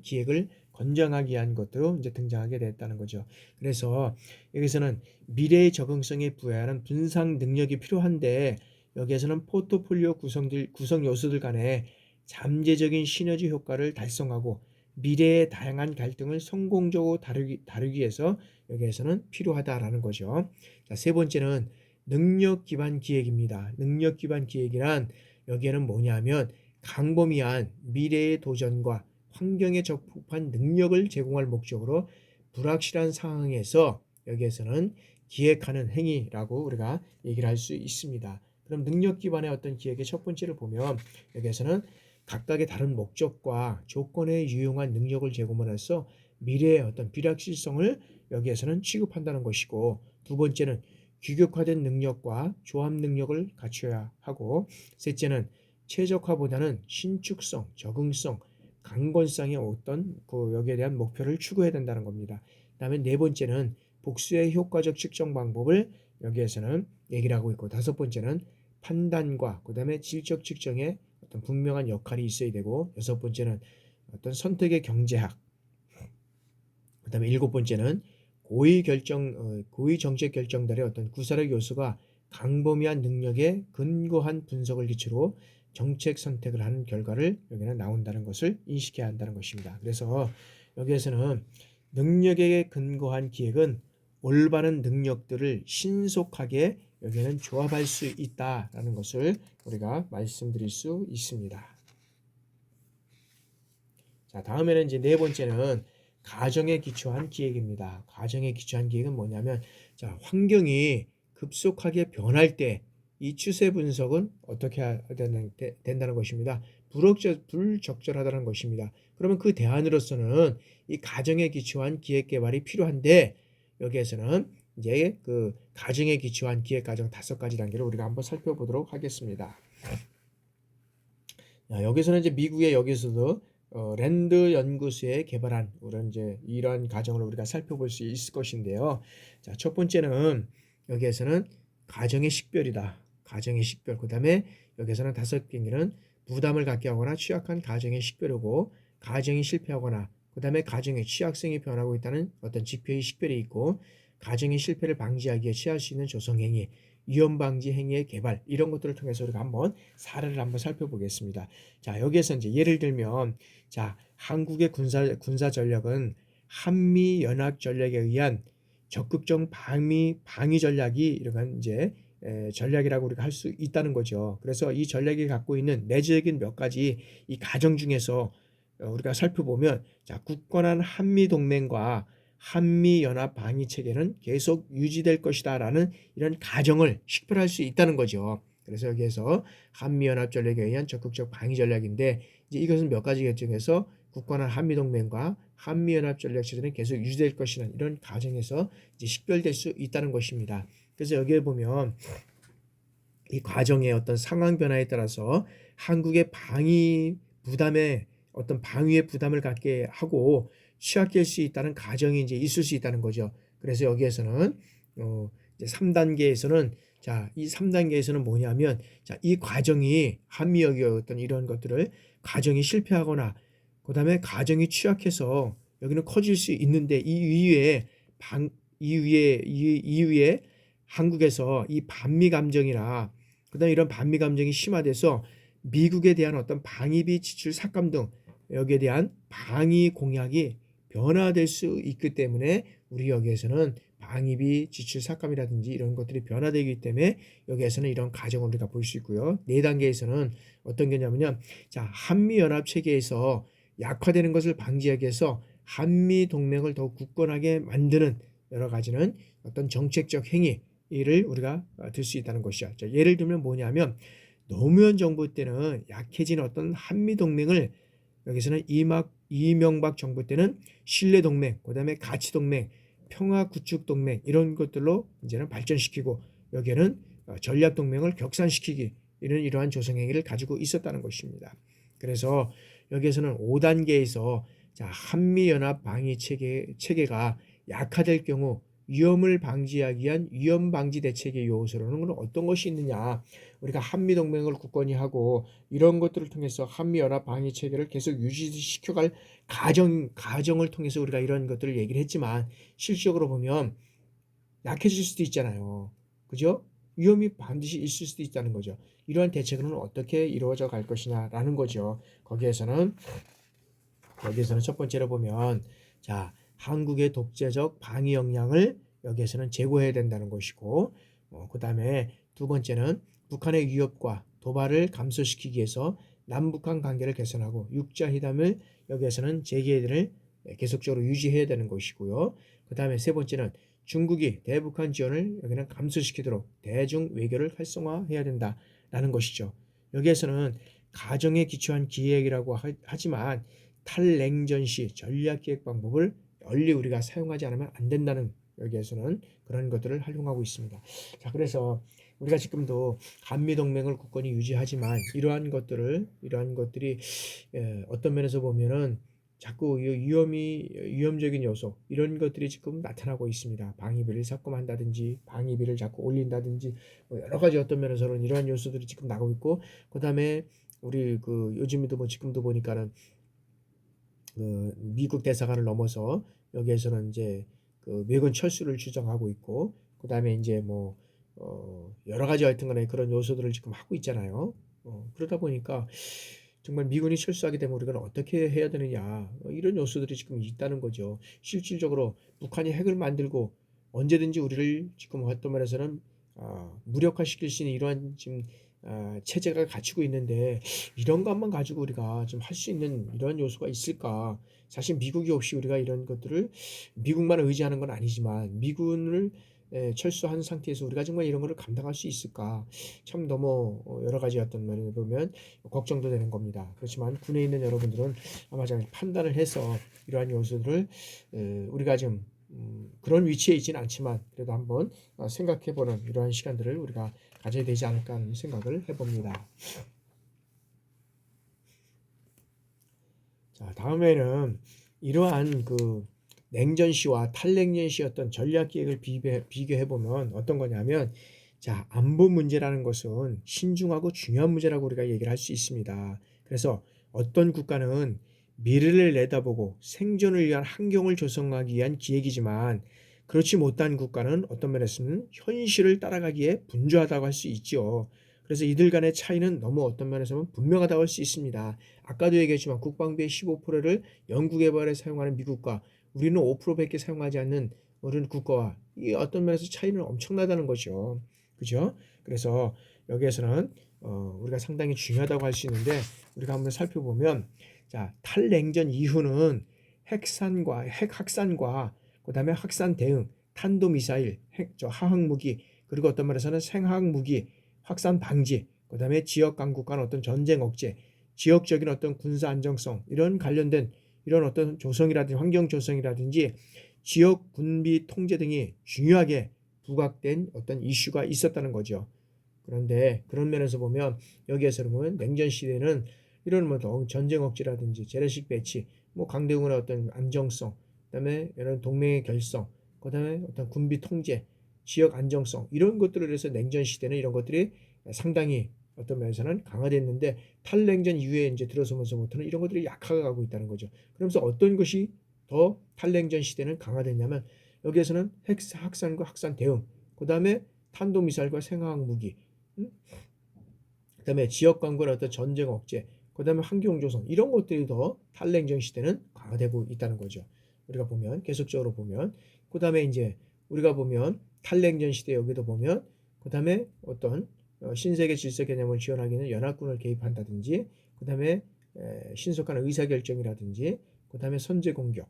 기획을 권장하기 위한 것으로 이제 등장하게 됐다는 거죠. 그래서 여기서는 미래의 적응성에 부여하는 분산 능력이 필요한데, 여기에서는 포트폴리오 구성 요소들 간에 잠재적인 시너지 효과를 달성하고 미래의 다양한 갈등을 성공적으로 다루기 위해서 여기에서는 필요하다라는 거죠. 자, 세 번째는 능력 기반 기획입니다. 능력 기반 기획이란 여기에는 뭐냐면, 광범위한 미래의 도전과 환경에 적합한 능력을 제공할 목적으로 불확실한 상황에서 여기에서는 기획하는 행위라고 우리가 얘기를 할 수 있습니다. 그럼 능력 기반의 어떤 기획의 첫 번째를 보면, 여기에서는 각각의 다른 목적과 조건에 유용한 능력을 제공함으로써 미래의 어떤 불확실성을 여기에서는 취급한다는 것이고, 두 번째는 규격화된 능력과 조합 능력을 갖춰야 하고, 셋째는 최적화보다는 신축성, 적응성, 강건성의 어떤 여기에 대한 목표를 추구해야 된다는 겁니다. 그다음에 네 번째는 복수의 효과적 측정 방법을 여기에서는 얘기를 하고 있고, 다섯 번째는 판단과 그다음에 질적 측정에 어떤 분명한 역할이 있어야 되고, 여섯 번째는 어떤 선택의 경제학, 그다음에 일곱 번째는 고위 정책 결정들의 어떤 구사력 요소가 광범위한 능력에 근거한 분석을 기초로 정책 선택을 하는 결과를 여기는 나온다는 것을 인식해야 한다는 것입니다. 그래서 여기에서는 능력에 근거한 기획은 올바른 능력들을 신속하게 여기는 조합할 수 있다라는 것을 우리가 말씀드릴 수 있습니다. 자, 다음에는 이제 네 번째는 가정에 기초한 기획입니다. 가정에 기초한 기획은 뭐냐면, 자, 환경이 급속하게 변할 때 이 추세 분석은 어떻게 된다는 것입니다. 불적절하다는 것입니다. 그러면 그 대안으로서는 이 가정에 기초한 기획 개발이 필요한데, 여기에서는 이제 그 가정에 기초한 기획 과정 5가지 단계를 우리가 한번 살펴보도록 하겠습니다. 여기서는 이제 미국의 여기서도 랜드 연구소에 개발한 이러한 과정을 우리가 살펴볼 수 있을 것인데요. 자, 첫 번째는 여기에서는 가정의 식별이다. 가정의 식별, 그 다음에 여기서는 다섯 개는 부담을 갖게 하거나 취약한 가정의 식별이고, 가정이 실패하거나 그 다음에 가정의 취약성이 변하고 있다는 어떤 지표의 식별이 있고, 가정의 실패를 방지하기 위해 취할 수 있는 조성행위, 위험 방지 행위의 개발, 이런 것들을 통해서 우리가 한번 사례를 한번 살펴보겠습니다. 자, 여기에서 이제 예를 들면, 자, 한국의 군사 전략은 한미 연합 전략에 의한 적극적 방위 전략이 이런 이제 전략이라고 우리가 할 수 있다는 거죠. 그래서 이 전략이 갖고 있는 내재적인 몇 가지 이 가정 중에서 우리가 살펴보면, 자, 굳건한 한미 동맹과 한미 연합 방위 체계는 계속 유지될 것이다라는 이런 가정을 식별할 수 있다는 거죠. 그래서 여기에서 한미 연합 전략에 의한 적극적 방위 전략인데, 이제 이것은 몇 가지 중에서 굳건한 한미 동맹과 한미 연합 전략 체제는 계속 유지될 것이라는 이런 가정에서 이제 식별될 수 있다는 것입니다. 그래서 여기에 보면 이 과정의 어떤 상황 변화에 따라서 한국의 방위 부담에 어떤 방위의 부담을 갖게 하고 취약될 수 있다는 가정이 이제 있을 수 있다는 거죠. 그래서 여기에서는 이제 3단계에서는, 자, 이 3단계에서는 뭐냐면, 자, 이 과정이 한미역의 어떤 이런 것들을 가정이 실패하거나 그다음에 가정이 취약해서 여기는 커질 수 있는데, 이 위에 한국에서 이 반미 감정이나 그다음에 이런 반미 감정이 심화돼서 미국에 대한 어떤 방위비 지출 삭감 등 여기에 대한 방위 공약이 변화될 수 있기 때문에 우리 여기에서는 방위비 지출 삭감이라든지 이런 것들이 변화되기 때문에 여기에서는 이런 가정을 우리가 볼 수 있고요. 4단계에서는 어떤 게냐면요, 자, 한미 연합 체계에서 약화되는 것을 방지하기 위해서 한미 동맹을 더욱 굳건하게 만드는 여러 가지는 어떤 정책적 행위를 우리가 들 수 있다는 것이죠. 자, 예를 들면 뭐냐면, 노무현 정부 때는 약해진 어떤 한미 동맹을 여기서는 이명박 정부 때는 신뢰 동맹, 그다음에 가치 동맹, 평화 구축 동맹 이런 것들로 이제는 발전시키고, 여기에는 전략 동맹을 격상시키기, 이러한 조성 행위를 가지고 있었다는 것입니다. 그래서 여기에서는 5단계에서, 자, 한미 연합 방위 체계가 약화될 경우 위험을 방지하기 위한 위험 방지 대책의 요소로는 어떤 것이 있느냐, 우리가 한미 동맹을 굳건히 하고 이런 것들을 통해서 한미 연합 방위 체계를 계속 유지시켜갈 가정을 통해서 우리가 이런 것들을 얘기를 했지만, 실질적으로 보면 약해질 수도 있잖아요. 그죠? 위험이 반드시 있을 수도 있다는 거죠. 이러한 대책은 어떻게 이루어져 갈 것이냐라는 거죠. 여기에서는 첫 번째로 보면, 자, 한국의 독재적 방위 역량을 여기에서는 제고해야 된다는 것이고, 그 다음에 두 번째는 북한의 위협과 도발을 감소시키기 위해서 남북한 관계를 개선하고 육자회담을 여기에서는 재개를 계속적으로 유지해야 되는 것이고요. 그 다음에 세 번째는 중국이 대북한 지원을 여기는 감소시키도록 대중 외교를 활성화해야 된다라는 것이죠. 여기에서는 가정에 기초한 기획이라고 하지만 탈냉전 시 전략기획 방법을 널리 우리가 사용하지 않으면 안 된다는, 여기에서는 그런 것들을 활용하고 있습니다. 자, 그래서 우리가 지금도 한미 동맹을 굳건히 유지하지만 이러한 것들이 어떤 면에서 보면은 자꾸 위험적인 요소, 이런 것들이 지금 나타나고 있습니다. 방위비를 삭감한다든지 방위비를 자꾸 올린다든지 여러 가지 어떤 면에서는 이러한 요소들이 지금 나오고 있고, 그다음에 우리 요즘에도 지금도 보니까는 미국 대사관을 넘어서 여기에서는 이제 미군 철수를 주장하고 있고, 그 다음에 이제 여러 가지 하여튼간에 그런 요소들을 지금 하고 있잖아요. 그러다 보니까 정말 미군이 철수하게 되면 우리가 어떻게 해야 되느냐, 이런 요소들이 지금 있다는 거죠. 실질적으로 북한이 핵을 만들고 언제든지 우리를 지금 어떤 면에서는 무력화시킬 수 있는 이러한 지금 체제가 갖추고 있는데, 이런 것만 가지고 우리가 좀 할 수 있는 이런 요소가 있을까? 사실 미국이 없이 우리가 이런 것들을, 미국만 의지하는 건 아니지만 미군을 철수한 상태에서 우리가 정말 이런 거를 감당할 수 있을까? 참 너무 여러 가지 어떤 면에 보면 걱정도 되는 겁니다. 그렇지만 군에 있는 여러분들은 아마 잘 판단을 해서 이러한 요소들을 우리가 지금 그런 위치에 있지는 않지만 그래도 한번 생각해보는 이러한 시간들을 우리가 가져야 되지 않을까 하는 생각을 해봅니다. 자, 다음에는 이러한 냉전 시와 탈냉전 시 어떤 전략 기획을 비교해 보면 어떤 거냐면, 자, 안보 문제라는 것은 신중하고 중요한 문제라고 우리가 얘기를 할 수 있습니다. 그래서 어떤 국가는 미래를 내다보고 생존을 위한 환경을 조성하기 위한 기획이지만 그렇지 못한 국가는 어떤 면에서는 현실을 따라가기에 분주하다고 할 수 있죠. 그래서 이들 간의 차이는 너무 어떤 면에서는 분명하다고 할 수 있습니다. 아까도 얘기했지만 국방비의 15%를 연구개발에 사용하는 미국과 우리는 5%밖에 사용하지 않는 어느 국가와 이 어떤 면에서 차이는 엄청나다는 거죠. 그죠? 그래서 여기에서는 우리가 상당히 중요하다고 할 수 있는데 우리가 한번 살펴보면 자, 탈냉전 이후는 핵 확산과 그다음에 확산 대응, 탄도미사일, 화학무기 그리고 어떤 말에서는 생화학무기 확산 방지, 그다음에 지역 강국 간 어떤 전쟁 억제, 지역적인 어떤 군사 안정성 이런 관련된 이런 어떤 조성이라든지 환경 조성이라든지 지역 군비 통제 등이 중요하게 부각된 어떤 이슈가 있었다는 거죠. 그런데 그런 면에서 보면 여기에서는 보면 냉전 시대는 이런 뭐 전쟁 억지라든지 재래식 배치, 뭐 강대국의 어떤 안정성, 그다음에 이런 동맹의 결성, 그다음에 어떤 군비 통제, 지역 안정성 이런 것들을 위해서 냉전 시대는 이런 것들이 상당히 어떤 면에서는 강화됐는데 탈냉전 이후에 이제 들어서면서부터는 이런 것들이 약화가고 있다는 거죠. 그러면서 어떤 것이 더 탈냉전 시대는 강화됐냐면 여기에서는 핵 확산과 확산 대응, 그다음에 탄도미사일과 생화학 무기, 그다음에 지역 강국의 어떤 전쟁 억제, 그다음에 환경 조성 이런 것들이 더 탈냉전 시대는 강화되고 있다는 거죠. 우리가 보면 계속적으로 보면 그다음에 이제 우리가 보면 탈냉전 시대 여기도 보면 그다음에 어떤 신세계 질서 개념을 지원하기 위해서 연합군을 개입한다든지 그다음에 신속한 의사결정이라든지 그다음에 선제 공격,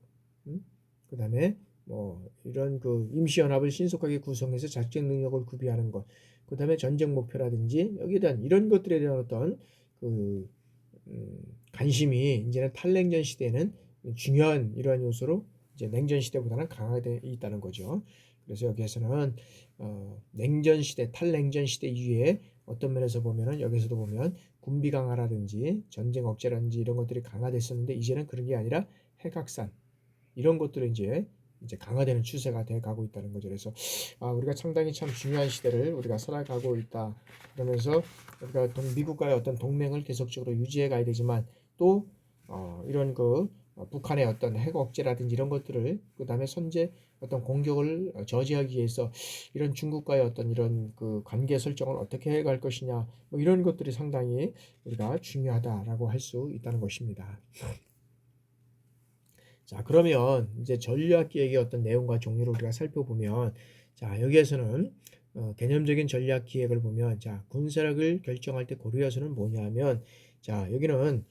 그다음에 뭐 이런 그 임시연합을 신속하게 구성해서 작전 능력을 구비하는 것, 그다음에 전쟁 목표라든지 여기에 대한 이런 것들에 대한 어떤 그 관심이 이제는 탈냉전 시대에는 중요한 이러한 요소로 이제 냉전 시대보다는 강화되어 있다는 거죠. 그래서 여기에서는 냉전 시대, 탈냉전 시대 이후에 어떤 면에서 보면은 여기서도 보면 군비 강화라든지 전쟁 억제라든지 이런 것들이 강화됐었는데 이제는 그런 게 아니라 핵확산 이런 것들이 이제 강화되는 추세가 돼 가고 있다는 거죠. 그래서 우리가 상당히 참 중요한 시대를 우리가 살아가고 있다. 그러면서 우리가 미국과의 어떤 동맹을 계속적으로 유지해 가야 되지만 또 이런 북한의 어떤 핵 억제라든지 이런 것들을 그다음에 선제 어떤 공격을 저지하기 위해서 이런 중국과의 어떤 이런 그 관계 설정을 어떻게 해 갈 것이냐 뭐 이런 것들이 상당히 우리가 중요하다라고 할 수 있다는 것입니다. 자, 그러면 이제 전략 기획의 어떤 내용과 종류를 우리가 살펴보면 자, 여기에서는 개념적인 전략 기획을 보면 자, 군사력을 결정할 때 고려 요소는 뭐냐면 자, 여기는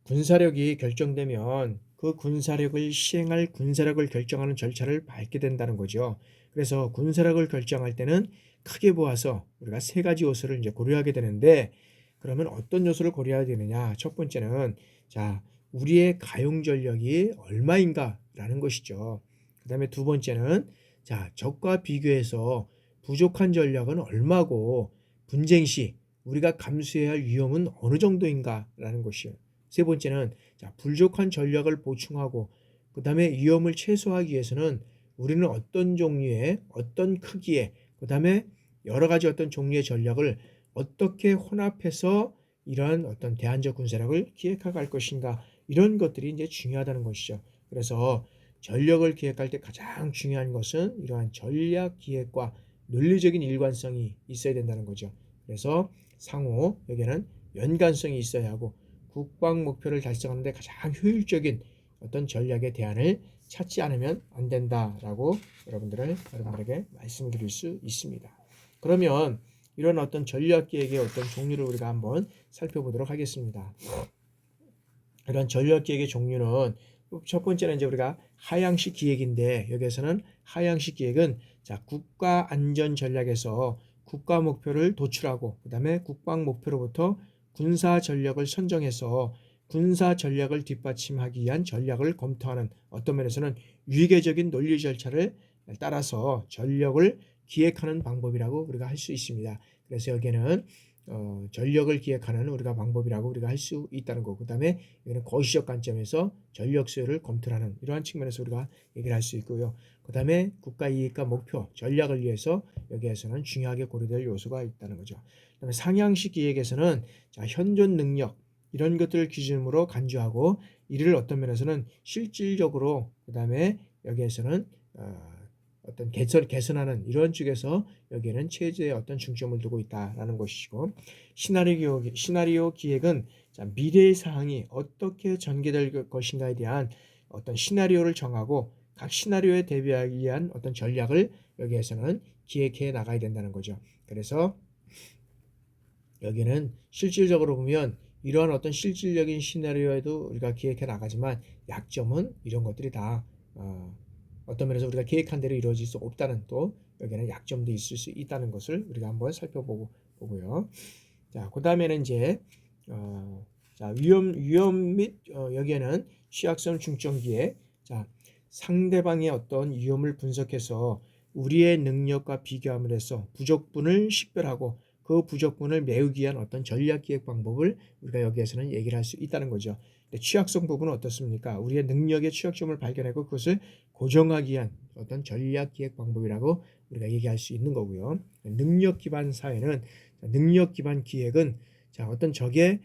군사력이 결정되면 그 군사력을 시행할 군사력을 결정하는 절차를 밟게 된다는 거죠. 그래서 군사력을 결정할 때는 크게 보아서 우리가 세 가지 요소를 이제 고려하게 되는데 그러면 어떤 요소를 고려해야 되느냐? 첫 번째는 자, 우리의 가용 전력이 얼마인가라는 것이죠. 그다음에 두 번째는 자, 적과 비교해서 부족한 전력은 얼마고 분쟁 시 우리가 감수해야 할 위험은 어느 정도인가라는 것이요. 세 번째는 자, 부족한 전력을 보충하고 그다음에 위험을 최소화하기 위해서는 우리는 어떤 종류의 어떤 크기의 그다음에 여러 가지 어떤 종류의 전략을 어떻게 혼합해서 이러한 어떤 대안적 군사력을 기획해 갈 것인가 이런 것들이 이제 중요하다는 것이죠. 그래서 전력을 기획할 때 가장 중요한 것은 이러한 전략 기획과 논리적인 일관성이 있어야 된다는 거죠. 그래서 상호 여기에는 연관성이 있어야 하고 국방 목표를 달성하는 데 가장 효율적인 어떤 전략의 대안을 찾지 않으면 안 된다라고 여러분들에게 말씀드릴 수 있습니다. 그러면 이런 어떤 전략 기획의 어떤 종류를 우리가 한번 살펴보도록 하겠습니다. 이런 전략 기획의 종류는 첫 번째는 이제 우리가 하향식 기획인데 여기에서는 하향식 기획은 자, 국가 안전 전략에서 국가 목표를 도출하고 그다음에 국방 목표로부터 군사 전략을 선정해서 군사 전략을 뒷받침하기 위한 전략을 검토하는 어떤 면에서는 위계적인 논리 절차를 따라서 전력을 기획하는 방법이라고 우리가 할 수 있습니다. 그래서 여기에는 전력을 기획하는 우리가 방법이라고 우리가 할 수 있다는 거. 그다음에 여기는 거시적 관점에서 전력 수요를 검토하는 이러한 측면에서 우리가 얘기를 할 수 있고요. 그다음에 국가 이익과 목표, 전략을 위해서 여기에서는 중요하게 고려될 요소가 있다는 거죠. 그다음에 상향식 기획에서는 자, 현존 능력 이런 것들을 기준으로 간주하고 이를 어떤 면에서는 실질적으로 그다음에 여기에서는 어떤 개선하는 이런 쪽에서 여기에는 최저의 어떤 중점을 두고 있다라는 것이고 시나리오 기획은 자, 미래의 사항이 어떻게 전개될 것인가에 대한 어떤 시나리오를 정하고 각 시나리오에 대비하기 위한 어떤 전략을 여기에서는 기획해 나가야 된다는 거죠. 그래서 여기는 실질적으로 보면 이러한 어떤 실질적인 시나리오에도 우리가 기획해 나가지만 약점은 이런 것들이 다 어떤 면에서 우리가 계획한 대로 이루어질 수 없다는 또 여기는 약점도 있을 수 있다는 것을 우리가 한번 살펴보고요. 자, 그 다음에는 이제 자, 위험 및 여기에는 취약성 중점기에 자, 상대방의 어떤 위험을 분석해서 우리의 능력과 비교함을 해서 부족분을 식별하고 그 부족분을 메우기 위한 어떤 전략 기획 방법을 우리가 여기에서는 얘기를 할 수 있다는 거죠. 취약성 부분은 어떻습니까? 우리의 능력의 취약점을 발견하고 그것을 고정하기 위한 어떤 전략 기획 방법이라고 우리가 얘기할 수 있는 거고요. 능력 기반 사회는 능력 기반 기획은 자, 어떤 적의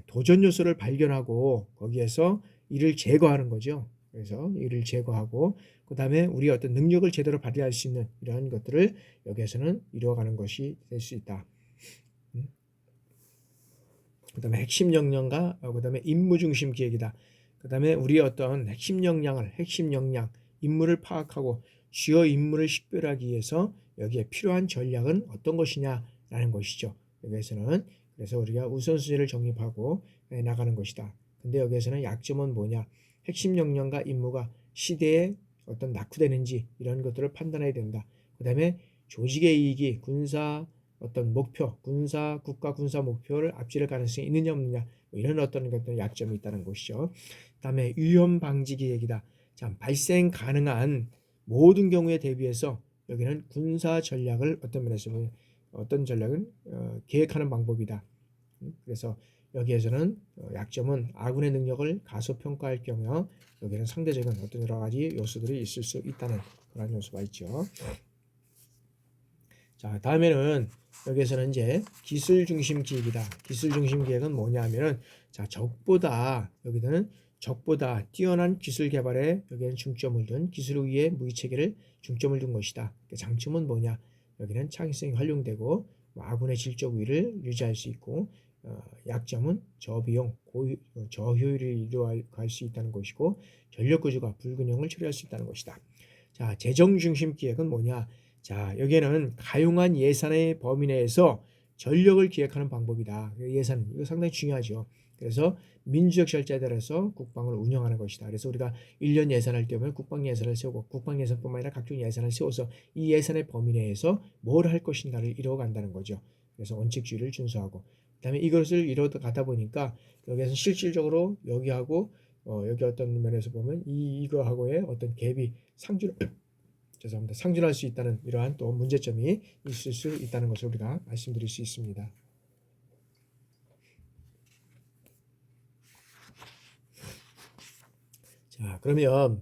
도전 요소를 발견하고 거기에서 이를 제거하는 거죠. 그래서 이를 제거하고 그 다음에 우리의 어떤 능력을 제대로 발휘할 수 있는 이러한 것들을 여기에서는 이루어가는 것이 될 수 있다. 그 다음에 핵심 역량과 그 다음에 임무 중심 기획이다. 그 다음에 우리의 어떤 핵심 역량, 임무를 파악하고 주요 임무를 식별하기 위해서 여기에 필요한 전략은 어떤 것이냐라는 것이죠. 여기에서는 그래서 우리가 우선순위를 정립하고 나가는 것이다. 근데 여기에서는 약점은 뭐냐? 핵심 역량과 임무가 시대에 어떤 낙후되는지 이런 것들을 판단해야 된다. 그 다음에 조직의 이익이 군사 어떤 목표, 국가 군사 목표를 앞지를 가능성이 있느냐 없느냐 뭐 이런 어떤 것들 약점이 있다는 것이죠. 그다음에 위험 방지 기획이다. 자, 발생 가능한 모든 경우에 대비해서 여기는 군사 전략을 어떤 면에서 어떤 전략은 계획하는 방법이다. 그래서 여기에서는 약점은 아군의 능력을 가소평가할 경우 여기는 상대적인 어떤 여러 가지 요소들이 있을 수 있다는 그런 요소가 있죠. 자, 다음에는 여기에서는 이제 기술 중심 기획이다. 기술 중심 기획은 뭐냐면은 자, 적보다 뛰어난 기술 개발에 여기는 중점을 둔 기술 우위의 무기 체계를 중점을 둔 것이다. 장점은 뭐냐? 여기는 창의성이 활용되고 아군의 질적 우위를 유지할 수 있고 약점은 저비용, 저효율을 이루어갈 수 있다는 것이고 전력 구조가 불균형을 처리할 수 있다는 것이다. 자, 재정 중심 기획은 뭐냐? 자, 여기에는 가용한 예산의 범위 내에서 전력을 기획하는 방법이다. 예산, 이거 상당히 중요하죠. 그래서 민주적 절차에 따라서 국방을 운영하는 것이다. 그래서 우리가 1년 예산할 때 보면 국방 예산을 세우고 국방 예산뿐만 아니라 각종 예산을 세워서 이 예산의 범위 내에서 뭘 할 것인가를 이루어간다는 거죠. 그래서 원칙주의를 준수하고 그다음에 이것을 이루어가다 보니까 여기에서 실질적으로 여기하고 여기 어떤 면에서 보면 이거하고의 어떤 갭이 상준할 수 있다는 이러한 또 문제점이 있을 수 있다는 것을 우리가 말씀드릴 수 있습니다. 자, 그러면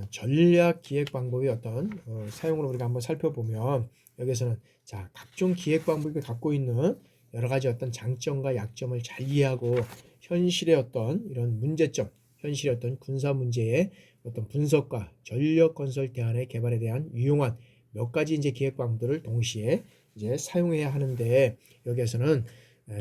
전략 기획 방법의 어떤 사용을 우리가 한번 살펴보면 여기서는 자, 각종 기획 방법이 갖고 있는 여러 가지 어떤 장점과 약점을 잘 이해하고 현실의 어떤 이런 문제점, 현실의 어떤 군사 문제의 어떤 분석과 전력 건설 대안의 개발에 대한 유용한 몇 가지 이제 기획 방법들을 동시에 이제 사용해야 하는데 여기에서는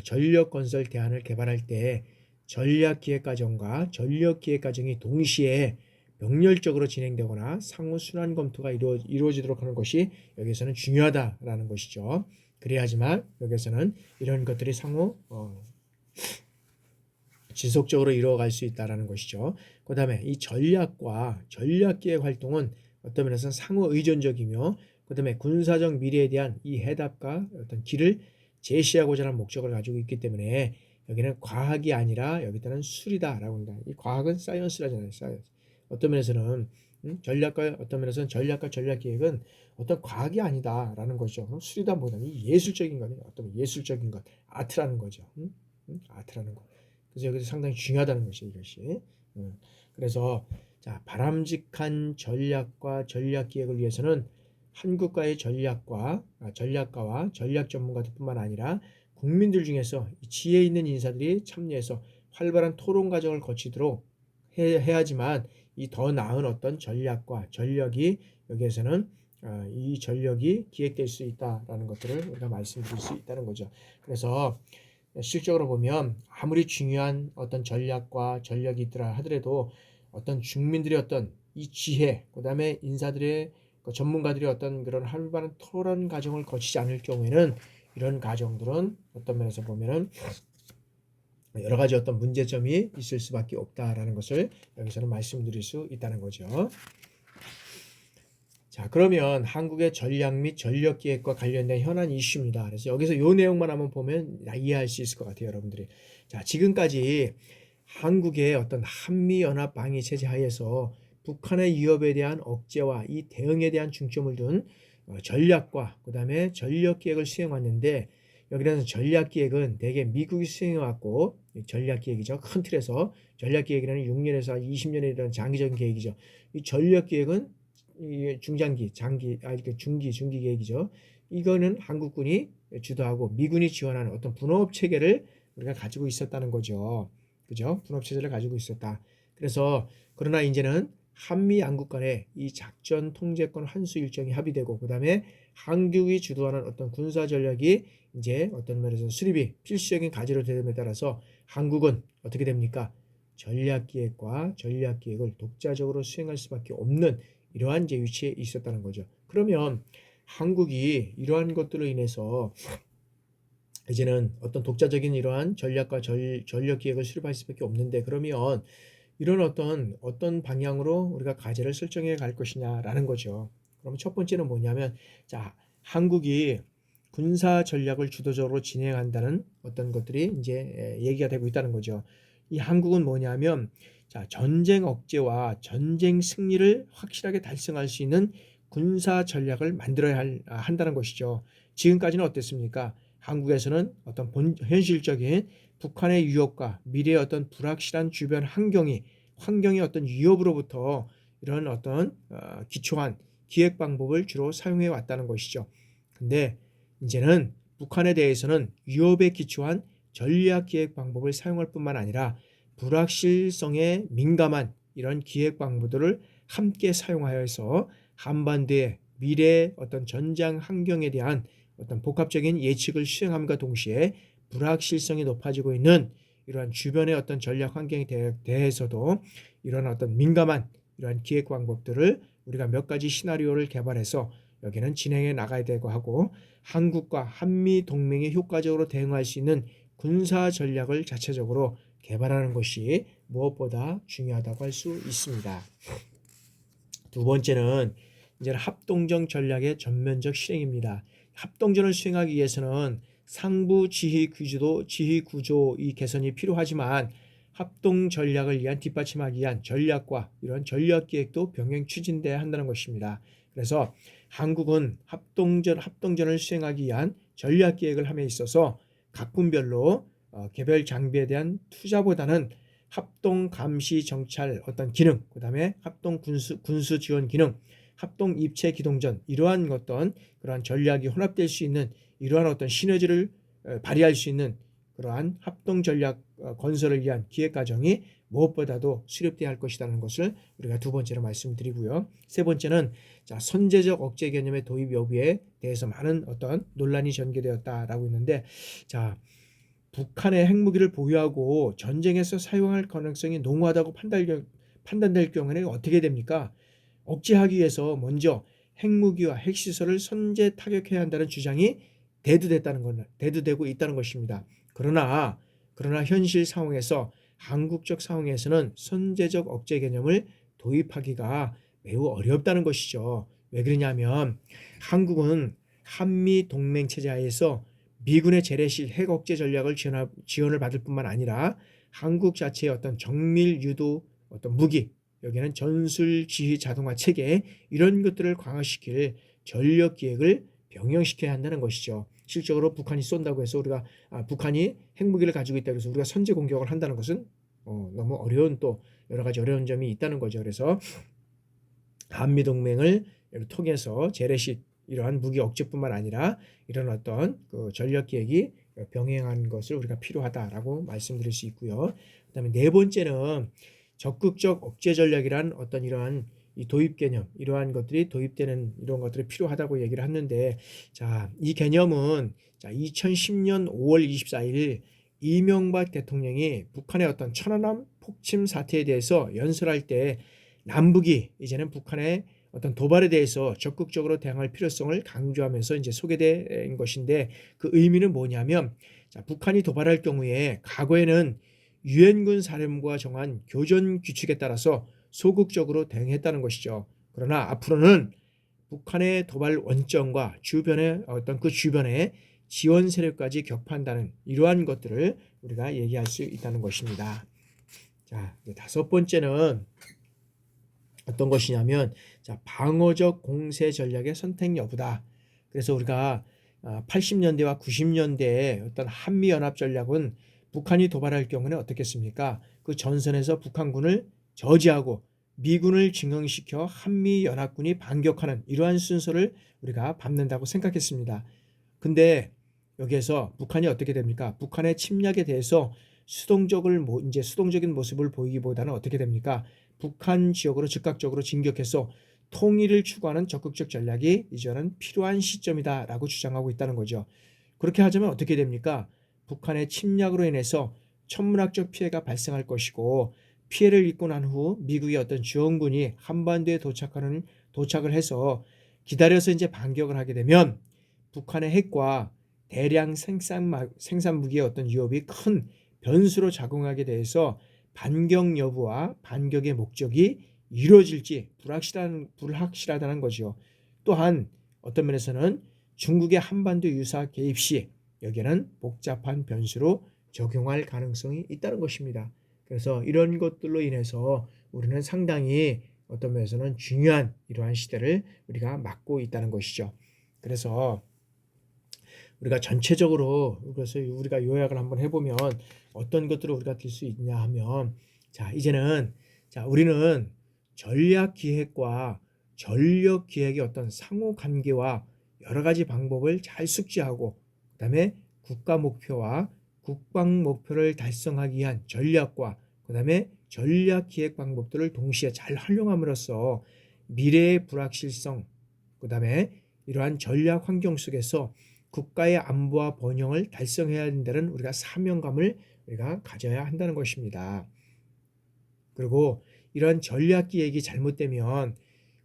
전력 건설 대안을 개발할 때 전략 기획 과정과 전력 기획 과정이 동시에 병렬적으로 진행되거나 상호 순환 검토가 이루어지도록 하는 것이 여기서는 중요하다라는 것이죠. 그래야지만 여기서는 이런 것들이 상호 지속적으로 이루어갈 수 있다는 것이죠. 그 다음에 이 전략과 전략기획 활동은 어떤 면에서 상호 의존적이며 그 다음에 군사적 미래에 대한 이 해답과 어떤 길을 제시하고자 하는 목적을 가지고 있기 때문에 여기는 과학이 아니라 여기다는 술이다라고 합니다. 이 과학은 사이언스라잖아요. 사이언스. 어떤 면에서는 전략과 어떤 면에서는 전략과 전략 기획은 어떤 과학이 아니다라는 거죠. 수리다보다는 예술적인 거는 어떤 예술적인 것, 아트라는 거죠. 아트라는 거. 그래서 여기서 상당히 중요하다는 것이 이것이. 그래서 자, 바람직한 전략과 전략 기획을 위해서는 한국과의 전략가와 전략 전문가들뿐만 아니라 국민들 중에서 지혜 있는 인사들이 참여해서 활발한 토론 과정을 거치도록 해야지만 이 더 나은 어떤 전략과 전력이 여기에서는 이 전력이 기획될 수 있다라는 것들을 우리가 말씀드릴 수 있다는 거죠. 그래서 실적으로 보면 아무리 중요한 어떤 전략과 전력이 있더라 하더라도 어떤 국민들의 어떤 이 지혜, 그다음에 인사들의 전문가들이 어떤 그런 활발한 토론 과정을 거치지 않을 경우에는 이런 과정들은 어떤 면에서 보면은 여러 가지 어떤 문제점이 있을 수밖에 없다라는 것을 여기서는 말씀드릴 수 있다는 거죠. 자, 그러면 한국의 전략 및 전력 기획과 관련된 현안 이슈입니다. 그래서 여기서 이 내용만 한번 보면 이해할 수 있을 것 같아요, 여러분들이. 자, 지금까지 한국의 어떤 한미 연합 방위 체제 하에서 북한의 위협에 대한 억제와 이 대응에 대한 중점을 둔 전략과 그다음에 전력 기획을 수행해 왔는데, 여기서 전략 기획은 대개 미국이 수행해 왔고, 전략 기획이죠. 큰 틀에서 전략 기획이라는 6년에서 20년에 이르는 장기적인 계획이죠. 이 전력 기획은 중장기, 장기, 중기 계획이죠. 이거는 한국군이 주도하고 미군이 지원하는 어떤 분업 체계를 우리가 가지고 있었다는 거죠. 그죠? 분업 체제를 가지고 있었다. 그래서 그러나 이제는 한미 양국 간의 이 작전 통제권 환수 일정이 합의되고, 그다음에 한국이 주도하는 어떤 군사 전략이 이제 어떤 면에서 수립이 필수적인 과제로 됨에 따라서 한국은 어떻게 됩니까? 전략 기획과 전략 기획을 독자적으로 수행할 수밖에 없는 이러한 이제 위치에 있었다는 거죠. 그러면 한국이 이러한 것들로 인해서 이제는 어떤 독자적인 이러한 전략과 전력 기획을 수립할 수밖에 없는데, 그러면 이런 어떤 방향으로 우리가 과제를 설정해 갈 것이냐라는 거죠. 그럼 첫 번째는 뭐냐면, 자, 한국이 군사 전략을 주도적으로 진행한다는 어떤 것들이 이제 얘기가 되고 있다는 거죠. 이 한국은 뭐냐면, 자, 전쟁 억제와 전쟁 승리를 확실하게 달성할 수 있는 군사 전략을 만들어야 한다는 것이죠. 지금까지는 어땠습니까? 한국에서는 어떤 현실적인 북한의 위협과 미래의 어떤 불확실한 주변 환경의 어떤 위협으로부터 이런 어떤 기초한 기획 방법을 주로 사용해 왔다는 것이죠. 근데 이제는 북한에 대해서는 위협에 기초한 전략 기획 방법을 사용할 뿐만 아니라 불확실성에 민감한 이런 기획 방법들을 함께 사용하여서 한반도의 미래의 어떤 전장 환경에 대한 어떤 복합적인 예측을 수행함과 동시에 불확실성이 높아지고 있는 이러한 주변의 어떤 전략 환경에 대해서도 이런 어떤 민감한 이러한 기획 방법들을 우리가 몇 가지 시나리오를 개발해서 여기는 진행해 나가야 되고 하고, 한국과 한미 동맹에 효과적으로 대응할 수 있는 군사 전략을 자체적으로 개발하는 것이 무엇보다 중요하다고 할 수 있습니다. 두 번째는 이제 합동정 전략의 전면적 실행입니다. 합동전을 수행하기 위해서는 상부 지휘 구조 이 개선이 필요하지만, 합동 전략을 위한 뒷받침하기 위한 전략과 이런 전략 기획도 병행 추진돼야 한다는 것입니다. 그래서 한국은 합동전을 수행하기 위한 전략 기획을 함에 있어서 각 군별로 개별 장비에 대한 투자보다는 합동 감시 정찰 어떤 기능, 그다음에 합동 군수 지원 기능, 합동 입체 기동전, 이러한 어떤 그러한 전략이 혼합될 수 있는 이러한 어떤 시너지를 발휘할 수 있는 그러한 합동 전략 건설을 위한 기획 과정이 무엇보다도 수립돼야 할 것이라는 것을 우리가 두 번째로 말씀드리고요. 세 번째는 자, 선제적 억제 개념의 도입 여부에 대해서 많은 어떤 논란이 전개되었다라고 있는데, 자, 북한의 핵무기를 보유하고 전쟁에서 사용할 가능성이 농후하다고 판단될 경우에는 어떻게 됩니까? 억제하기 위해서 먼저 핵무기와 핵시설을 선제 타격해야 한다는 주장이 대두되고 있다는 것입니다. 그러나 현실 상황에서 한국적 상황에서는 선제적 억제 개념을 도입하기가 매우 어렵다는 것이죠. 왜 그러냐면 한국은 한미 동맹 체제 하에서 미군의 재래식 핵 억제 전략을 지원을 받을 뿐만 아니라 한국 자체의 어떤 정밀 유도 어떤 무기, 여기는 전술 지휘 자동화 체계 이런 것들을 강화시킬 전력 기획을 병행시켜야 한다는 것이죠. 실적으로 북한이 쏜다고 해서 우리가 북한이 핵무기를 가지고 있다고 해서 우리가 선제 공격을 한다는 것은 너무 어려운 또 여러 가지 어려운 점이 있다는 거죠. 그래서 한미 동맹을 통해서 재래식 이러한 무기 억제뿐만 아니라 이런 어떤 그 전력 기획이 병행한 것을 우리가 필요하다라고 말씀드릴 수 있고요. 그다음에 네 번째는 적극적 억제 전략이란 어떤 이러한 이 도입 개념 이러한 것들이 도입되는 이런 것들이 필요하다고 얘기를 했는데 자, 이 개념은 자, 2010년 5월 24일 이명박 대통령이 북한의 어떤 천안함 폭침 사태에 대해서 연설할 때 남북이 이제는 북한의 어떤 도발에 대해서 적극적으로 대응할 필요성을 강조하면서 이제 소개된 것인데 그 의미는 뭐냐면 자, 북한이 도발할 경우에 과거에는 유엔군 사령부가 정한 교전 규칙에 따라서 소극적으로 대응했다는 것이죠. 그러나 앞으로는 북한의 도발 원점과 주변의 어떤 그 주변의 지원 세력까지 격파한다는 이러한 것들을 우리가 얘기할 수 있다는 것입니다. 자, 다섯 번째는 어떤 것이냐면 자, 방어적 공세 전략의 선택 여부다. 그래서 우리가 80년대와 90년대의 어떤 한미연합 전략은 북한이 도발할 경우는 어떻겠습니까? 그 전선에서 북한군을 저지하고 미군을 증강시켜 한미연합군이 반격하는 이러한 순서를 우리가 밟는다고 생각했습니다. 근데 여기에서 북한이 어떻게 됩니까? 북한의 침략에 대해서 수동적인 모습을 보이기보다는 어떻게 됩니까? 북한 지역으로 즉각적으로 진격해서 통일을 추구하는 적극적 전략이 이제는 필요한 시점이다라고 주장하고 있다는 거죠. 그렇게 하자면 어떻게 됩니까? 북한의 침략으로 인해서 천문학적 피해가 발생할 것이고 피해를 입고 난 후 미국의 어떤 지원군이 한반도에 도착을 해서 기다려서 이제 반격을 하게 되면 북한의 핵과 대량 생산 무기의 어떤 위협이 큰 변수로 작용하게 돼서 반격 여부와 반격의 목적이 이루어질지 불확실하다는 거죠. 또한 어떤 면에서는 중국의 한반도 유사 개입 시 여기에는 복잡한 변수로 적용할 가능성이 있다는 것입니다. 그래서 이런 것들로 인해서 우리는 상당히 어떤 면에서는 중요한 이러한 시대를 우리가 맞고 있다는 것이죠. 그래서 우리가 전체적으로 그래서 우리가 요약을 한번 해보면 어떤 것들을 우리가 들 수 있냐 하면 자, 이제는 자, 우리는 전략 기획과 전력 기획의 어떤 상호 관계와 여러 가지 방법을 잘 숙지하고 그다음에 국가 목표와 국방 목표를 달성하기 위한 전략과 그다음에 전략 기획 방법들을 동시에 잘 활용함으로써 미래의 불확실성 그다음에 이러한 전략 환경 속에서 국가의 안보와 번영을 달성해야 한다는 우리가 사명감을 우리가 가져야 한다는 것입니다. 그리고 이런 전략 기획이 잘못되면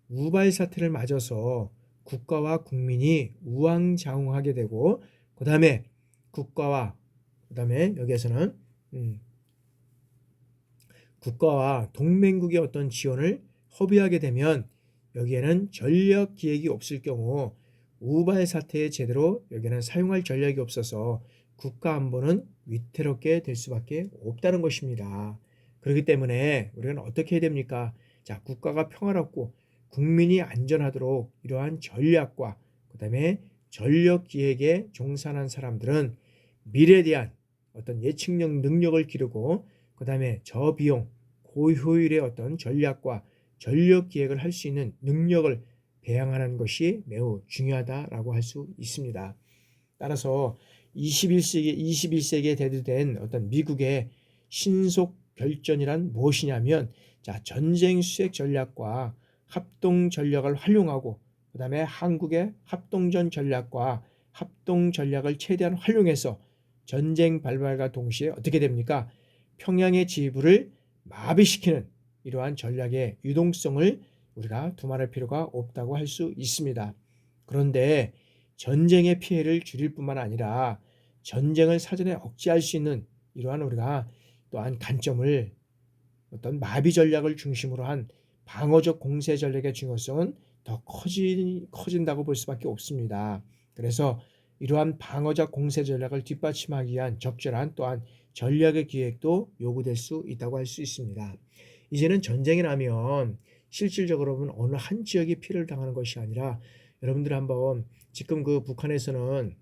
우발 사태를 맞아서 국가와 국민이 우왕좌왕하게 되고 그다음에 국가와 그다음에 여기에서는 국가와 동맹국의 어떤 지원을 허비하게 되면 여기에는 전략 기획이 없을 경우 우발 사태에 제대로 여기는 사용할 전략이 없어서 국가 안보는 위태롭게 될 수밖에 없다는 것입니다. 그렇기 때문에 우리는 어떻게 해야 됩니까? 자, 국가가 평화롭고 국민이 안전하도록 이러한 전략과 그다음에 전력 기획에 종사하는 사람들은 미래에 대한 어떤 예측력 능력을 기르고 그다음에 저비용 고효율의 어떤 전략과 전력 기획을 할 수 있는 능력을 배양하는 것이 매우 중요하다라고 할 수 있습니다. 따라서 21세기에 대두된 어떤 미국의 신속 결전이란 무엇이냐면 자, 전쟁 수행 전략과 합동 전략을 활용하고 그다음에 한국의 합동전 전략과 합동 전략을 최대한 활용해서 전쟁 발발과 동시에 어떻게 됩니까? 평양의 지휘부를 마비시키는 이러한 전략의 유동성을 우리가 두말할 필요가 없다고 할 수 있습니다. 그런데 전쟁의 피해를 줄일 뿐만 아니라 전쟁을 사전에 억제할 수 있는 이러한 우리가 또한 관점을 어떤 마비 전략을 중심으로 한 방어적 공세 전략의 중요성은 더 커진다고 볼 수밖에 없습니다. 그래서 이러한 방어적 공세 전략을 뒷받침하기 위한 적절한 또한 전략의 기획도 요구될 수 있다고 할 수 있습니다. 이제는 전쟁이 나면 실질적으로 보면 어느 한 지역이 피해를 당하는 것이 아니라 여러분들 한번 지금 그 북한에서는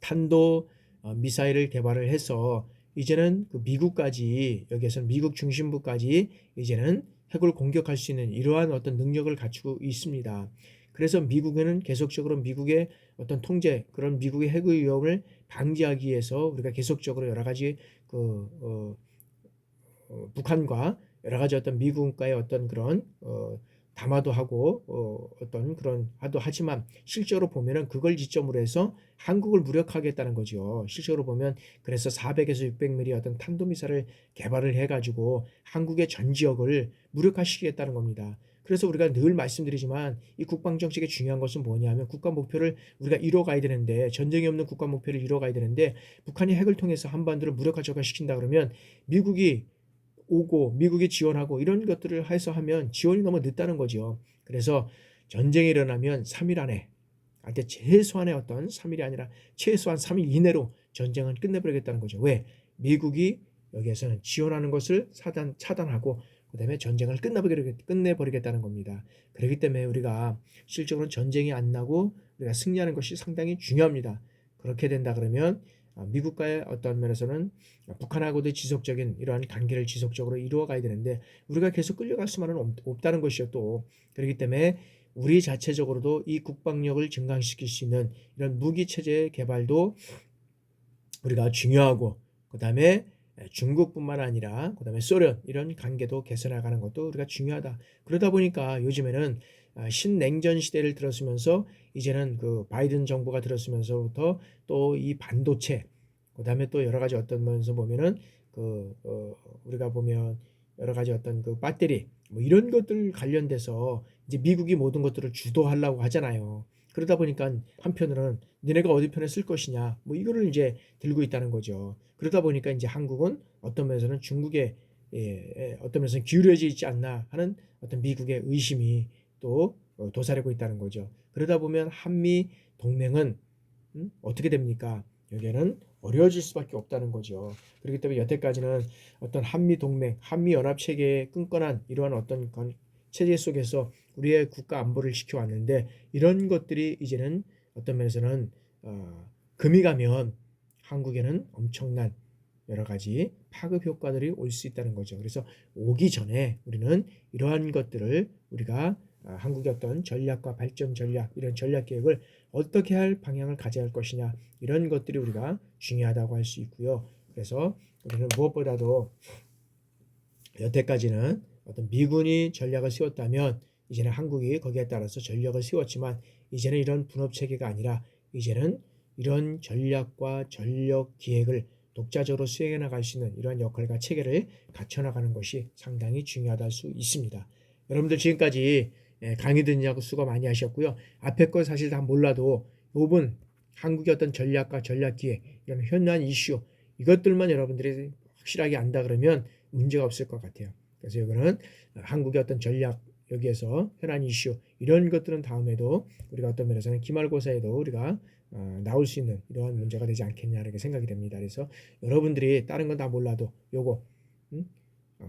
탄도 미사일을 개발을 해서 이제는 그 미국까지 여기에서는 미국 중심부까지 이제는 핵을 공격할 수 있는 이러한 어떤 능력을 갖추고 있습니다. 그래서 미국에는 계속적으로 미국의 어떤 통제 그런 미국의 핵의 위험을 방지하기 위해서 우리가 계속적으로 여러 가지 북한과 여러 가지 어떤 미국과의 어떤 그런 담화도 하고 어떤 그런 하도 하지만 실제로 보면은 그걸 기점으로 해서 한국을 무력화하겠다는 거죠. 실제로 보면 그래서 400에서 600mm 어떤 탄도미사를 개발을 해가지고 한국의 전 지역을 무력화시키겠다는 겁니다. 그래서 우리가 늘 말씀드리지만 이 국방정책의 중요한 것은 뭐냐면 국가 목표를 우리가 이뤄가야 되는데 전쟁이 없는 국가 목표를 이뤄가야 되는데 북한이 핵을 통해서 한반도를 무력화 저하시킨다 그러면 미국이 오고 미국이 지원하고 이런 것들을 해서 하면 지원이 너무 늦다는 거죠. 그래서 전쟁이 일어나면 3일 안에 최소한의 어떤 3일이 아니라 최소한 3일 이내로 전쟁은 끝내버리겠다는 거죠. 왜? 미국이 여기에서는 지원하는 것을 차단하고 그다음에 전쟁을 끝내버리겠다는 겁니다. 그렇기 때문에 우리가 실적으로 전쟁이 안 나고 우리가 승리하는 것이 상당히 중요합니다. 그렇게 된다 그러면 미국과의 어떤 면에서는 북한하고도 지속적인 이러한 관계를 지속적으로 이루어 가야 되는데 우리가 계속 끌려갈 수만은 없다는 것이요. 또 그렇기 때문에 우리 자체적으로도 이 국방력을 증강시킬 수 있는 이런 무기 체제 개발도 우리가 중요하고 그다음에 중국뿐만 아니라 그다음에 소련 이런 관계도 개선해가는 것도 우리가 중요하다. 그러다 보니까 요즘에는 신냉전 시대를 들었으면서 이제는 그 바이든 정부가 들었으면서부터 또 이 반도체 그다음에 또 여러 가지 어떤 면에서 보면은 우리가 보면 여러 가지 어떤 그 배터리 뭐 이런 것들 관련돼서 이제 미국이 모든 것들을 주도하려고 하잖아요. 그러다 보니까 한편으로는 너네가 어디 편에 쓸 것이냐 뭐 이거를 이제 들고 있다는 거죠. 그러다 보니까 이제 한국은 어떤 면에서는 중국에 어떤 면에서는 기울여져 있지 않나 하는 어떤 미국의 의심이 또 도사리고 있다는 거죠. 그러다 보면 한미 동맹은 어떻게 됩니까? 여기에는 어려워질 수밖에 없다는 거죠. 그렇기 때문에 여태까지는 어떤 한미 동맹, 한미 연합 체계의 끈끈한 이러한 어떤 체제 속에서 우리의 국가 안보를 지켜왔는데 이런 것들이 이제는 어떤 면에서는 금이 가면 한국에는 엄청난 여러 가지 파급 효과들이 올 수 있다는 거죠. 그래서 오기 전에 우리는 이러한 것들을 우리가 한국의 어떤 전략과 발전 전략 이런 전략 계획을 어떻게 할 방향을 가져야 할 것이냐 이런 것들이 우리가 중요하다고 할 수 있고요. 그래서 우리는 무엇보다도 여태까지는 어떤 미군이 전략을 세웠다면 이제는 한국이 거기에 따라서 전략을 세웠지만 이제는 이런 분업 체계가 아니라 이제는 이런 전략과 전력 기획을 독자적으로 수행해 나갈 수 있는 이러한 역할과 체계를 갖춰 나가는 것이 상당히 중요하다 할 수 있습니다. 여러분들 지금까지 강의 듣느냐고 수고 많이 하셨고요. 앞에 거 사실 다 몰라도 이 부분 한국의 어떤 전략과 전략 기획 이런 현안 이슈 이것들만 여러분들이 확실하게 안다 그러면 문제가 없을 것 같아요. 그래서 이거는 한국의 어떤 전략 여기에서 현안 이슈 이런 것들은 다음에도 우리가 어떤 면에서는 기말고사에도 우리가 나올 수 있는 이러한 문제가 되지 않겠냐 이렇게 생각이 됩니다. 그래서 여러분들이 다른 건 다 몰라도 요거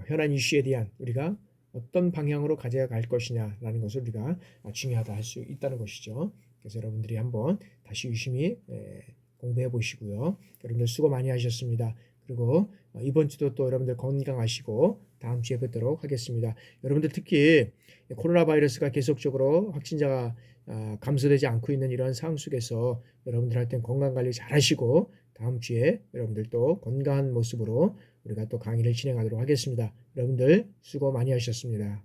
현안 이슈에 대한 우리가 어떤 방향으로 가져갈 것이냐라는 것을 우리가 중요하다 할 수 있다는 것이죠. 그래서 여러분들이 한번 다시 유심히 공부해 보시고요. 여러분들 수고 많이 하셨습니다. 그리고 이번 주도 또 여러분들 건강하시고 다음 주에 뵙도록 하겠습니다. 여러분들 특히 코로나 바이러스가 계속적으로 확진자가 감소되지 않고 있는 이런 상황 속에서 여러분들한테 건강관리 잘 하시고 다음 주에 여러분들 또 건강한 모습으로 우리가 또 강의를 진행하도록 하겠습니다. 여러분들 수고 많이 하셨습니다.